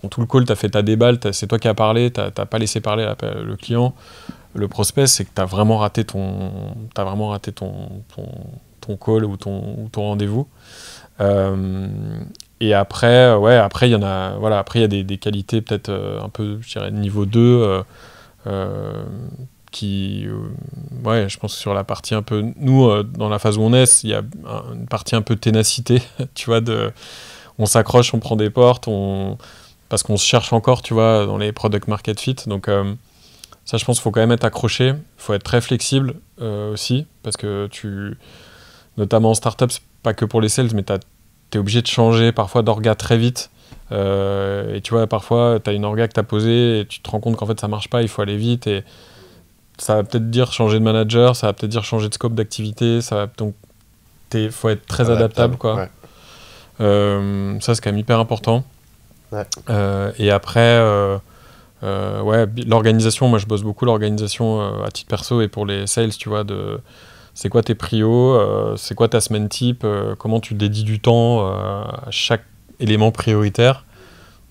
dans tout le call, t'as fait ta déballe, c'est toi qui as parlé, t'as pas laissé parler le client, le prospect, c'est que t'as vraiment raté ton call ou ton rendez-vous. Et après, il y en a, voilà, après il y a des qualités peut-être un peu, je dirais, niveau 2, qui, je pense que sur la partie un peu, nous, dans la phase où on est, il y a une partie un peu ténacité, tu vois, on s'accroche, on prend des portes, parce qu'on se cherche encore, tu vois, dans les product market fit, donc ça, je pense qu'il faut quand même être accroché, il faut être très flexible aussi, parce que notamment en startup, c'est pas que pour les sales, mais t'es obligé de changer parfois d'orga très vite. Et tu vois, parfois, t'as une orga que t'as posée et tu te rends compte qu'en fait, ça marche pas, il faut aller vite. Et ça va peut-être dire changer de manager, ça va peut-être dire changer de scope d'activité. Donc, faut être très adaptable, quoi. Ouais. Ça, c'est quand même hyper important. Ouais. Et après, l'organisation, moi, je bosse beaucoup l'organisation à titre perso et pour les sales, tu vois, c'est quoi tes prios, c'est quoi ta semaine type, comment tu dédies du temps à chaque élément prioritaire.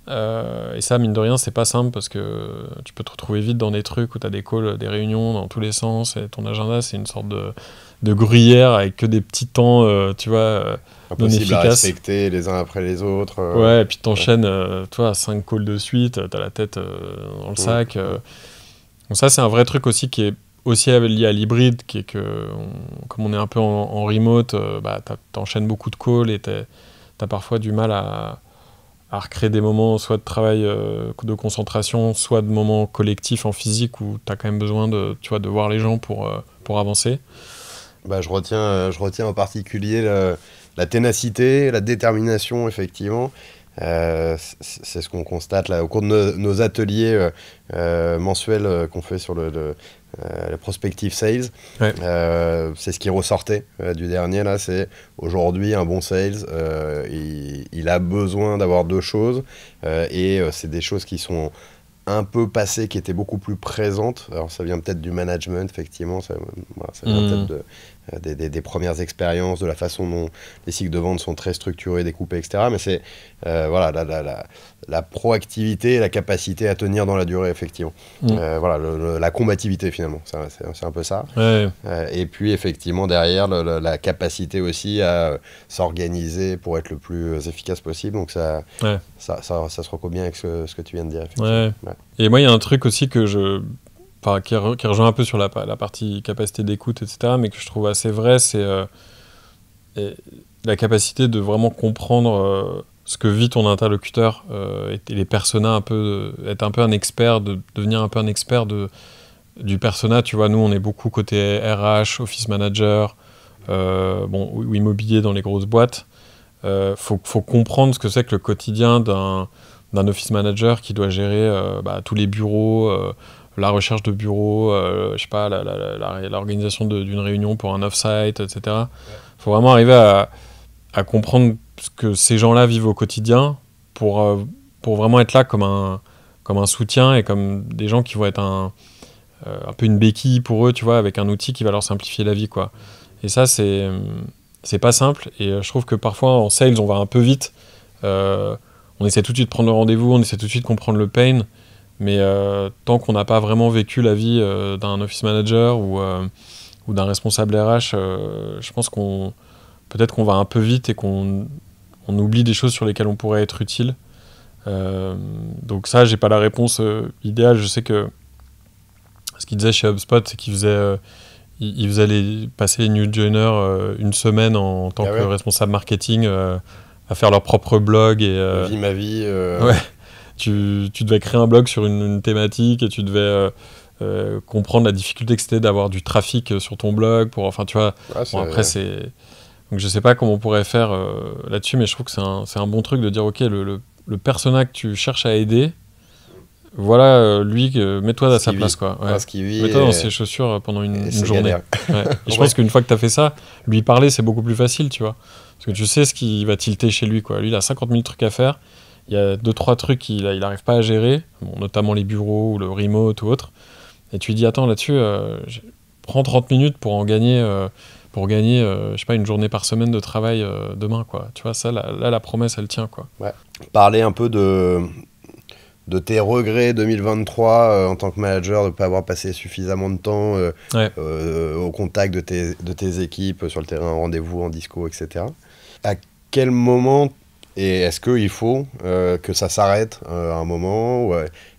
Et ça, mine de rien, c'est pas simple parce que tu peux te retrouver vite dans des trucs où tu as des calls, des réunions dans tous les sens et ton agenda, c'est une sorte de gruyère avec que des petits temps, tu vois, non efficaces. Impossible à respecter les uns après les autres. Ouais, et puis t'enchaînes, toi, 5 calls de suite, t'as la tête dans le sac. Donc ça, c'est un vrai truc aussi qui est aussi lié à l'hybride, qui est que, comme on est un peu en remote, t'enchaînes beaucoup de calls et t'as parfois du mal à recréer des moments soit de travail de concentration, soit de moments collectifs en physique où t'as quand même besoin de voir les gens pour avancer. Je retiens en particulier la ténacité, la détermination, effectivement. C'est ce qu'on constate là au cours de nos ateliers mensuels qu'on fait sur le prospective sales. Ouais. C'est ce qui ressortait du dernier là, c'est aujourd'hui un bon sales, il a besoin d'avoir 2 choses et c'est des choses qui sont un peu passée qui était beaucoup plus présente. Alors ça vient peut-être du management, effectivement, ça vient peut-être des premières expériences, de la façon dont les cycles de vente sont très structurés, découpés, etc. Mais c'est voilà, la proactivité, la capacité à tenir dans la durée, effectivement. Voilà, la combativité, finalement, c'est un peu ça. Ouais. Et puis, effectivement, derrière, la capacité aussi à s'organiser pour être le plus efficace possible. Donc ça se recoupe bien avec ce que tu viens de dire. Ouais. Ouais. Et moi, il y a un truc aussi que qui rejoint un peu sur la partie capacité d'écoute, etc., mais que je trouve assez vrai, c'est la capacité de vraiment comprendre ce que vit ton interlocuteur et les personas, être un peu un expert, devenir un peu un expert du persona. Tu vois, nous, on est beaucoup côté RH, office manager, ou immobilier dans les grosses boîtes. Faut comprendre ce que c'est que le quotidien d'un office manager qui doit gérer tous les bureaux, la recherche de bureaux, je sais pas, l'organisation d'une réunion pour un off-site, etc. Il faut vraiment arriver à comprendre ce que ces gens-là vivent au quotidien pour vraiment être là comme un soutien et comme des gens qui vont être un peu une béquille pour eux, tu vois, avec un outil qui va leur simplifier la vie, quoi. Et ça, c'est pas simple. Et je trouve que parfois, en sales, on va un peu vite. On essaie tout de suite de prendre le rendez-vous, on essaie tout de suite de comprendre le pain. Mais tant qu'on n'a pas vraiment vécu la vie d'un office manager ou d'un responsable RH, je pense peut-être qu'on va un peu vite et qu'on oublie des choses sur lesquelles on pourrait être utile. Donc ça, j'ai pas la réponse idéale. Je sais que ce qu'il disait chez HubSpot, c'est qu'il faisait passer les new joiners une semaine en tant que responsable marketing à faire leur propre blog. Et, ma vie. Ouais. Tu devais créer un blog sur une thématique et tu devais comprendre la difficulté que c'était d'avoir du trafic sur ton blog. Enfin, tu vois, après, c'est... Donc, je sais pas comment on pourrait faire là-dessus, mais je trouve que c'est un bon truc de dire, OK, le persona que tu cherches à aider, voilà, lui, mets-toi à sa place, quoi. Ouais. Mets-toi dans ses chaussures pendant une journée. Ouais. Et je pense qu'une fois que tu as fait ça, lui parler, c'est beaucoup plus facile, tu vois. Parce que tu sais ce qui va tilter chez lui, quoi. Lui, il a 50 000 trucs à faire. Il y a 2-3 trucs qu'il n'arrive pas à gérer, notamment les bureaux ou le remote ou autre. Et tu lui dis, attends, là-dessus, prends 30 minutes pour gagner, je sais pas, une journée par semaine de travail demain, quoi. Tu vois, ça, là, la promesse, elle tient, quoi. Ouais. Parler un peu de tes regrets 2023 en tant que manager, de ne pas avoir passé suffisamment de temps au contact de tes équipes, sur le terrain, en rendez-vous, en disco, etc. À quel moment, et est-ce qu'il faut que ça s'arrête à un moment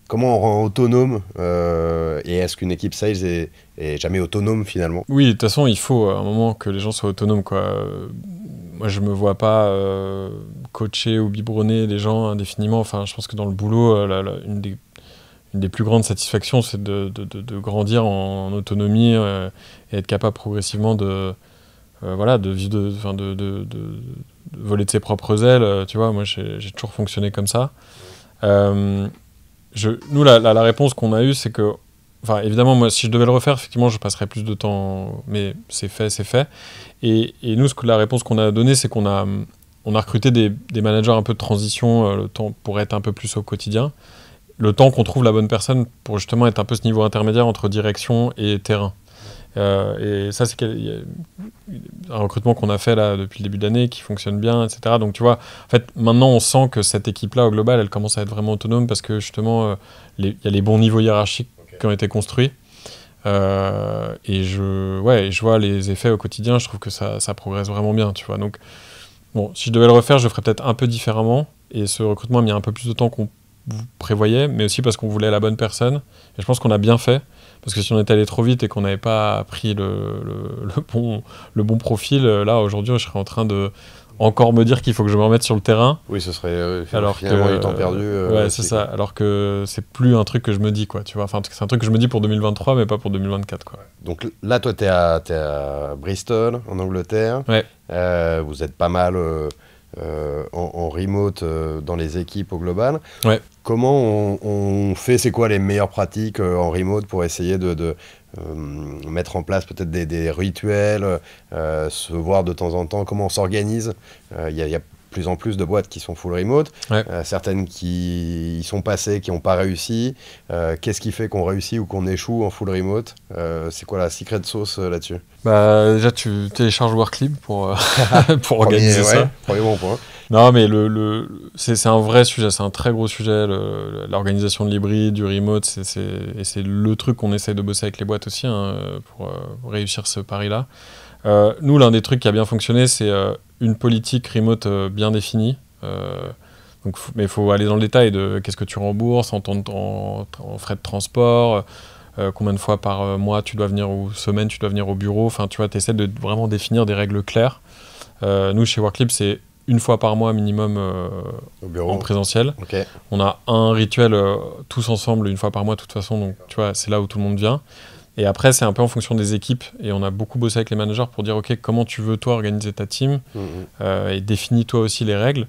comment on rend autonome et est-ce qu'une équipe sales est jamais autonome finalement? Oui, de toute façon, il faut à un moment que les gens soient autonomes, quoi. Moi, je me vois pas coacher ou biberonner les gens indéfiniment. Enfin, je pense que dans le boulot, une des plus grandes satisfactions, c'est de grandir en autonomie et être capable progressivement de vivre, de voler de ses propres ailes. Tu vois, moi, j'ai toujours fonctionné comme ça. Nous, la réponse qu'on a eue, c'est que, enfin, évidemment, moi, si je devais le refaire, effectivement, je passerais plus de temps, mais c'est fait. Et nous, la réponse qu'on a donnée, c'est qu'on a recruté des managers un peu de transition, le temps pour être un peu plus au quotidien, le temps qu'on trouve la bonne personne pour justement être un peu ce niveau intermédiaire entre direction et terrain. Et ça, c'est un recrutement qu'on a fait là depuis le début de l'année, qui fonctionne bien, etc. Donc tu vois, en fait, maintenant on sent que cette équipe-là, au global, elle commence à être vraiment autonome parce que justement, il y a les bons niveaux hiérarchiques qui ont été construits. Et je vois les effets au quotidien, je trouve que ça progresse vraiment bien, tu vois. Donc, bon, si je devais le refaire, je le ferais peut-être un peu différemment. Et ce recrutement a mis un peu plus de temps qu'on prévoyait, mais aussi parce qu'on voulait la bonne personne. Et je pense qu'on a bien fait. Parce que si on était allé trop vite et qu'on n'avait pas pris le bon profil, là, aujourd'hui, je serais en train de encore me dire qu'il faut que je me remette sur le terrain. Oui, ce serait finalement du temps perdu. Ouais, c'est ça. Alors que c'est plus un truc que je me dis, quoi. Tu vois, enfin, c'est un truc que je me dis pour 2023, mais pas pour 2024, quoi. Donc là, toi, t'es à Bristol, en Angleterre. Ouais. Vous êtes pas mal en remote dans les équipes au global. Ouais. Comment on fait, c'est quoi les meilleures pratiques en remote pour essayer de mettre en place peut-être des rituels, se voir de temps en temps, comment on s'organise? Il y a plus en plus de boîtes qui sont full remote, Ouais. certaines qui y sont passées, qui n'ont pas réussi. Qu'est-ce qui fait qu'on réussit ou qu'on échoue en full remote? C'est quoi la secret sauce là-dessus? Bah, déjà, tu télécharges Worklib pour organiser ça. Premier bon point. Non, mais c'est un vrai sujet, c'est un très gros sujet, l'organisation de l'hybride, du remote, et c'est le truc qu'on essaye de bosser avec les boîtes aussi hein, pour réussir ce pari-là. Nous, l'un des trucs qui a bien fonctionné, c'est une politique remote bien définie. Mais il faut aller dans le détail de qu'est-ce que tu rembourses en frais de transport, combien de fois par mois tu dois venir ou semaine tu dois venir au bureau. Enfin, tu vois, tu essaies de vraiment définir des règles claires. Nous, chez Worklib, c'est une fois par mois minimum au bureau. en présentiel. Okay. On a un rituel tous ensemble une fois par mois de toute façon, donc tu vois, c'est là où tout le monde vient. Et après, c'est un peu en fonction des équipes, et on a beaucoup bossé avec les managers pour dire, ok, comment tu veux toi organiser ta team, et définis toi aussi les règles.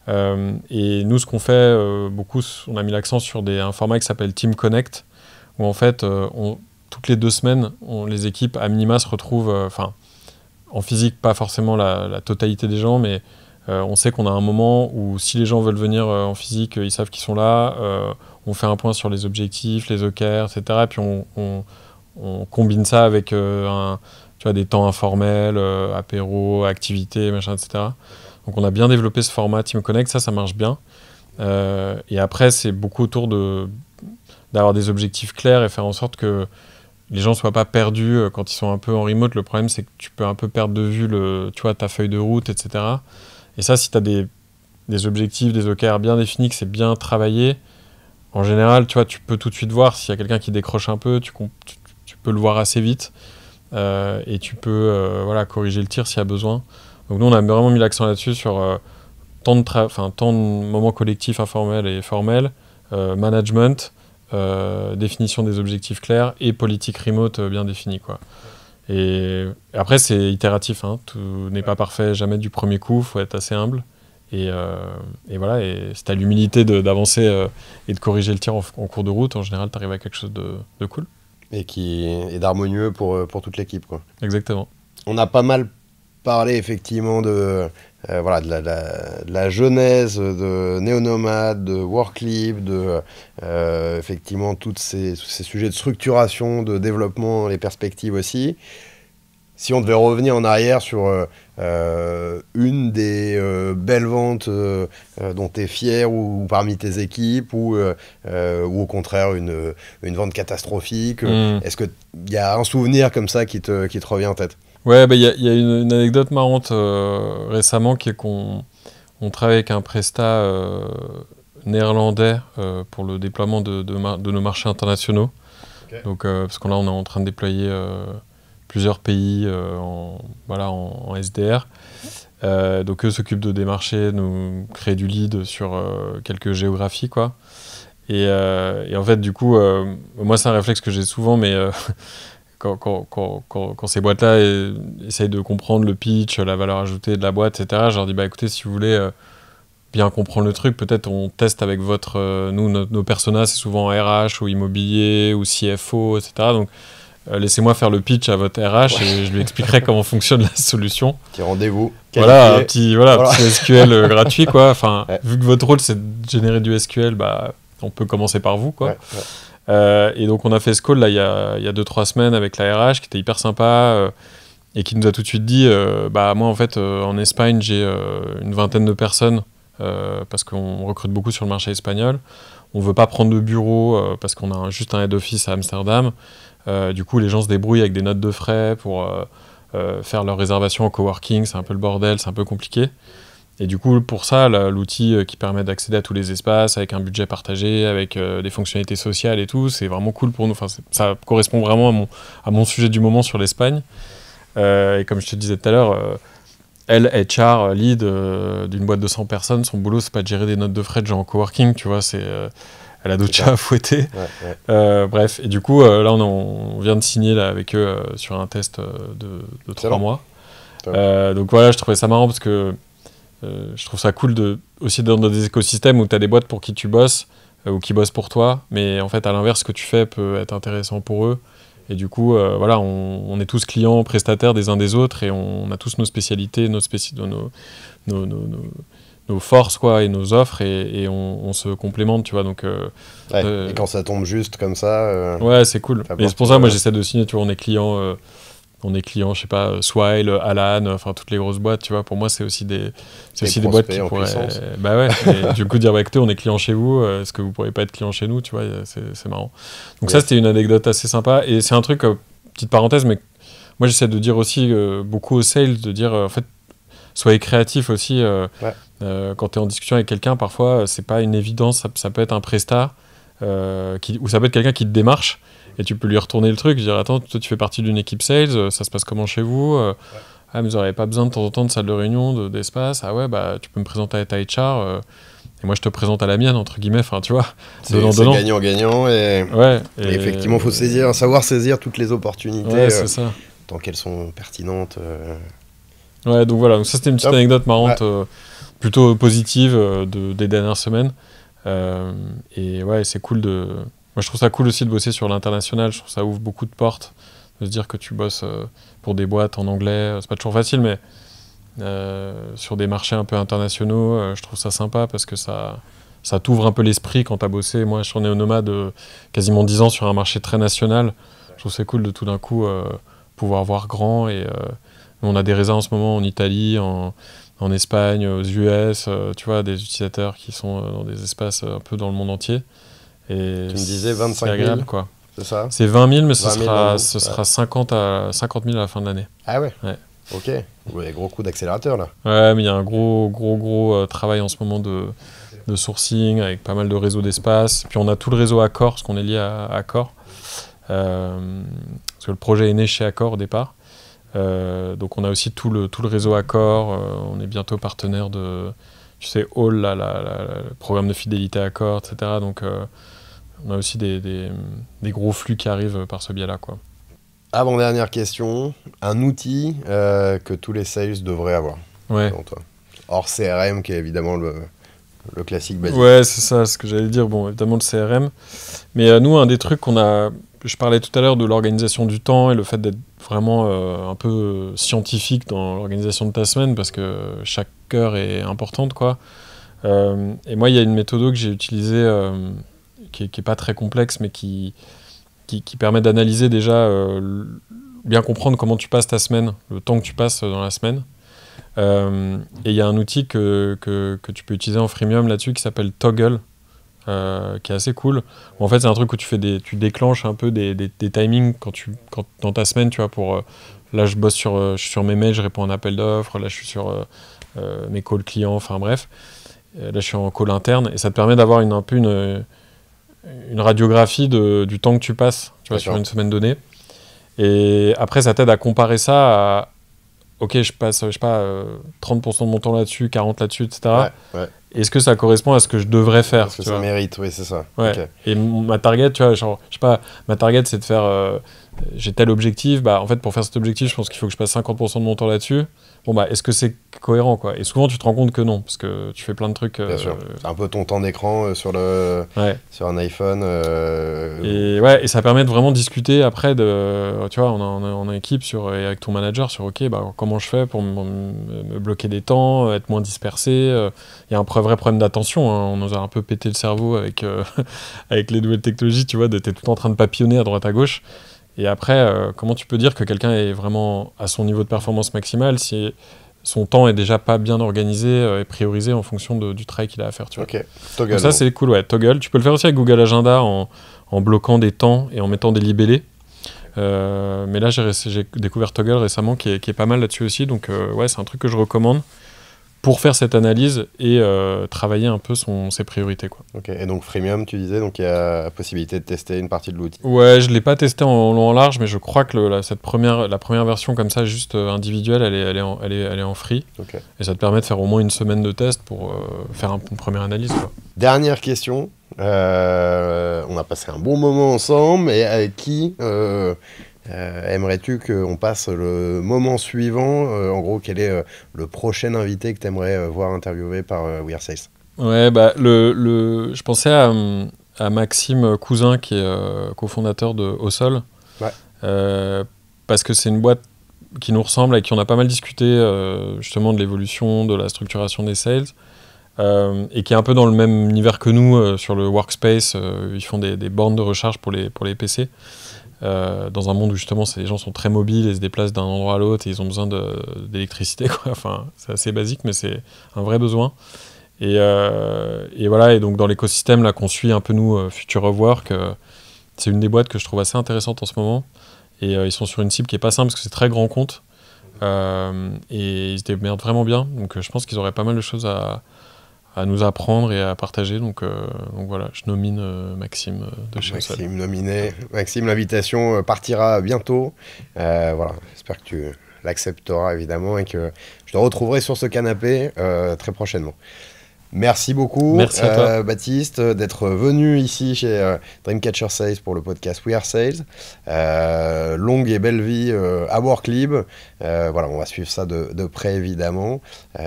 Et nous, ce qu'on fait beaucoup, on a mis l'accent sur un format qui s'appelle Team Connect, où en fait, toutes les 2 semaines, les équipes à minima se retrouvent, en physique, pas forcément la totalité des gens, mais on sait qu'on a un moment où si les gens veulent venir en physique, ils savent qu'ils sont là, on fait un point sur les objectifs, les OKR, etc. Et puis on combine ça avec tu vois, des temps informels, apéro, activités, machin, etc. Donc on a bien développé ce format Team Connect, ça marche bien. Et après, c'est beaucoup autour d'avoir des objectifs clairs et faire en sorte que les gens ne soient pas perdus quand ils sont un peu en remote. Le problème, c'est que tu peux un peu perdre de vue tu vois, ta feuille de route, etc. Et ça, si tu as des objectifs, des OKR bien définis, que c'est bien travaillé, en général, tu vois, tu peux tout de suite voir s'il y a quelqu'un qui décroche un peu, tu peux le voir assez vite et tu peux corriger le tir s'il y a besoin. Donc nous, on a vraiment mis l'accent là-dessus sur tant de moments collectifs informels et formels, management, définition des objectifs clairs et politique remote bien définie, quoi. Et après, c'est itératif, hein, tout n'est pas parfait jamais du premier coup, il faut être assez humble. Et voilà, et si tu as l'humilité d'avancer et de corriger le tir en cours de route, en général, tu arrives à quelque chose de cool. Et d'harmonieux pour toute l'équipe, quoi. Exactement. On a pas mal parlé effectivement de la genèse de Néonomade, de Worklib, effectivement tous ces sujets de structuration, de développement, les perspectives aussi. Si on devait revenir en arrière sur une des belles ventes dont tu es fier ou parmi tes équipes ou au contraire une vente catastrophique, est-ce qu'il y a un souvenir comme ça qui te revient en tête? Ouais, y a une anecdote marrante récemment qui est qu'on travaille avec un prestat néerlandais pour le déploiement de nos marchés internationaux. Okay. Donc, parce qu'on est en train de déployer plusieurs pays en SDR. Donc eux s'occupent des marchés, nous créent du lead sur quelques géographies, quoi. Et en fait, du coup, moi c'est un réflexe que j'ai souvent, mais quand ces boîtes-là essayent de comprendre le pitch, la valeur ajoutée de la boîte, etc., je leur dis, écoutez, si vous voulez bien comprendre le truc, peut-être on teste avec nos personas, c'est souvent RH ou immobilier ou CFO, etc. Donc, laissez-moi faire le pitch à votre RH et je lui expliquerai comment fonctionne la solution. Petit rendez-vous. Voilà, un petit SQL gratuit, quoi. Enfin, vu que votre rôle, c'est de générer du SQL, on peut commencer par vous, quoi. Et donc, on a fait ce call là, il y a 2-3 semaines avec la RH qui était hyper sympa et qui nous a tout de suite dit moi, en fait, en Espagne, j'ai une vingtaine de personnes parce qu'on recrute beaucoup sur le marché espagnol. On ne veut pas prendre de bureau parce qu'on a juste un head office à Amsterdam. Du coup, les gens se débrouillent avec des notes de frais pour faire leur réservation en coworking. C'est un peu le bordel, c'est un peu compliqué. Et du coup, pour ça, l'outil qui permet d'accéder à tous les espaces avec un budget partagé, avec des fonctionnalités sociales et tout, c'est vraiment cool pour nous. Enfin, ça correspond vraiment à mon sujet du moment sur l'Espagne. Et comme je te disais tout à l'heure, elle, HR, lead d'une boîte de 100 personnes, son boulot, c'est pas de gérer des notes de frais de gens en coworking, tu vois, elle a d'autres chats à fouetter. Bref, et du coup, là, on vient de signer là, avec eux sur un test de 3 mois. Donc voilà, je trouvais ça marrant parce que je trouve ça cool aussi dans des écosystèmes où tu as des boîtes pour qui tu bosses ou qui bossent pour toi, mais en fait, à l'inverse, ce que tu fais peut être intéressant pour eux. Et du coup, on est tous clients, prestataires des uns des autres et on a tous nos spécialités, nos forces quoi, et nos offres et on se complémente, tu vois. Donc, et quand ça tombe juste comme ça... ouais, c'est cool. Et c'est pour ça, moi, j'essaie de signer, tu vois, on est client, je sais pas, Swile, Alan, enfin toutes les grosses boîtes, tu vois. Pour moi, c'est aussi des boîtes qui pourraient... Bah ouais, et du coup, dire, bah écoutez, on est client chez vous, est-ce que vous pourriez pas être client chez nous, tu vois, c'est marrant. Donc ça, c'était une anecdote assez sympa. Et c'est un truc, petite parenthèse, mais moi, j'essaie de dire aussi beaucoup aux sales, de dire, en fait, soyez créatifs aussi. Quand tu es en discussion avec quelqu'un, parfois, c'est pas une évidence, ça peut être un prestat, ou ça peut être quelqu'un qui te démarche, et tu peux lui retourner le truc, dire attends, toi tu fais partie d'une équipe sales, ça se passe comment chez vous Ah, mais vous n'aurez pas besoin de temps en temps de salle de réunion, d'espace. Ah ouais, bah tu peux me présenter à ta HR, et moi je te présente à la mienne, entre guillemets, enfin tu vois. C'est gagnant-gagnant, et effectivement, il faut savoir saisir toutes les opportunités, tant qu'elles sont pertinentes. Ouais, donc voilà, donc ça c'était une petite anecdote marrante, plutôt positive des dernières semaines. Et ouais, c'est cool de... Moi, je trouve ça cool aussi de bosser sur l'international. Je trouve que ça ouvre beaucoup de portes, de se dire que tu bosses pour des boîtes en anglais. C'est pas toujours facile, mais sur des marchés un peu internationaux, je trouve ça sympa parce que ça t'ouvre un peu l'esprit quand t'as bossé. Moi, je suis néo-nomade quasiment 10 ans sur un marché très national. Je trouve que c'est cool de tout d'un coup pouvoir voir grand. Et on a des raisins en ce moment en Italie, en Espagne, aux US, tu vois, des utilisateurs qui sont dans des espaces un peu dans le monde entier. Et tu me disais 25 000, agréable, quoi. C'est ça? C'est 20 000, mais ce sera 50 000 à la fin de l'année. Ah ouais, ok. Ouais, gros coup d'accélérateur, là. Ouais, mais il y a un gros travail en ce moment de sourcing, avec pas mal de réseaux d'espace. Puis on a tout le réseau Accor, parce qu'on est lié à Accor. Parce que le projet est né chez Accor au départ. Donc on a aussi tout le réseau Accor. On est bientôt partenaire de, tu sais, All, le programme de fidélité Accor, etc. Donc on a aussi des gros flux qui arrivent par ce biais-là, quoi. Avant-dernière question, un outil que tous les sales devraient avoir, selon toi. Hors CRM, qui est évidemment le classique basique. Ouais, c'est ça, ce que j'allais dire. Bon, évidemment le CRM. Mais nous, un des trucs qu'on a... Je parlais tout à l'heure de l'organisation du temps et le fait d'être vraiment un peu scientifique dans l'organisation de ta semaine, parce que chaque heure est importante, quoi. Et moi, il y a une méthode que j'ai utilisée qui est pas très complexe, mais qui permet d'analyser déjà, bien comprendre comment tu passes ta semaine, le temps que tu passes dans la semaine. Et il y a un outil que tu peux utiliser en freemium là-dessus qui s'appelle Toggl, qui est assez cool. Bon, en fait, c'est un truc où tu déclenches un peu des timings quand dans ta semaine, tu vois, pour... là, je bosse je suis sur mes mails, je réponds à un appel d'offres, là, je suis sur mes calls clients, enfin bref. Là, je suis en call interne, et ça te permet d'avoir un peu une radiographie du temps que tu passes, tu vois, sur une semaine donnée. Et après, ça t'aide à comparer ça à... Ok, je passe, je sais pas, 30% de mon temps là-dessus, 40% là-dessus, etc. Ouais. Est-ce que ça correspond à ce que je devrais faire? Est-ce que ça mérite? Oui, c'est ça. Ouais. Okay. Et ma target, tu vois, genre, je sais pas, ma target, c'est de faire... j'ai tel objectif, bah en fait, pour faire cet objectif, je pense qu'il faut que je passe 50% de mon temps là-dessus. Bon, bah, est-ce que c'est cohérent, quoi? Et souvent, tu te rends compte que non, parce que tu fais plein de trucs... Bien sûr. C'est un peu ton temps d'écran sur un iPhone. Et ça permet de vraiment discuter après, tu vois, en équipe et avec ton manager sur, ok, bah, comment je fais pour me bloquer des temps, être moins dispersé. Il y a un vrai problème d'attention, hein. On nous a un peu pété le cerveau avec les nouvelles technologies, tu vois, t'es tout le temps en train de papillonner à droite à gauche. Et après, comment tu peux dire que quelqu'un est vraiment à son niveau de performance maximale si son temps est déjà pas bien organisé et priorisé en fonction du travail qu'il a à faire, tu vois. Ok, Toggl. Donc ça, c'est cool, ouais, Toggl. Tu peux le faire aussi avec Google Agenda en bloquant des temps et en mettant des libellés. Mais là, j'ai découvert Toggl récemment qui est pas mal là-dessus aussi. Donc ouais, c'est un truc que je recommande pour faire cette analyse et travailler un peu ses priorités, quoi. Ok, et donc freemium, tu disais, donc il y a la possibilité de tester une partie de l'outil. Ouais, je ne l'ai pas testé en long en large, mais je crois que la première version comme ça, juste individuelle, elle est en free. Okay. Et ça te permet de faire au moins une semaine de test pour faire une première analyse, quoi. Dernière question. On a passé un bon moment ensemble, et avec qui aimerais-tu qu'on passe le moment suivant? En gros, quel est le prochain invité que tu aimerais voir interviewé par We Are Sales? Ouais, bah, je pensais à Maxime Cousin, qui est cofondateur de Au Sol. Ouais. Parce que c'est une boîte qui nous ressemble, avec qui on a pas mal discuté justement de l'évolution, de la structuration des sales. et qui est un peu dans le même univers que nous sur le workspace. Ils font des bornes de recharge pour les PC. Dans un monde où justement les gens sont très mobiles et se déplacent d'un endroit à l'autre et ils ont besoin d'électricité, quoi. Enfin, c'est assez basique, mais c'est un vrai besoin. Et voilà, et donc dans l'écosystème là qu'on suit un peu nous, Future of Work, c'est une des boîtes que je trouve assez intéressante en ce moment. Et ils sont sur une cible qui est pas simple parce que c'est très grand compte. Et ils se démerdent vraiment bien. Donc je pense qu'ils auraient pas mal de choses à nous apprendre et à partager. Donc voilà, je nomine Maxime de chez Onsol. Maxime nominé. Maxime, l'invitation partira bientôt. Voilà, j'espère que tu l'accepteras évidemment et que je te retrouverai sur ce canapé très prochainement. Merci beaucoup, Merci à toi. Baptiste, d'être venu ici chez Dreamcatcher Sales pour le podcast We Are Sales. Longue et belle vie à Worklib. Voilà, on va suivre ça de près évidemment.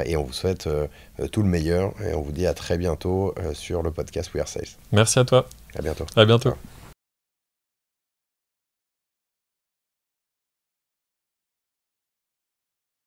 Et on vous souhaite tout le meilleur. Et on vous dit à très bientôt sur le podcast We Are Sales. Merci à toi. À bientôt. À bientôt. Ciao.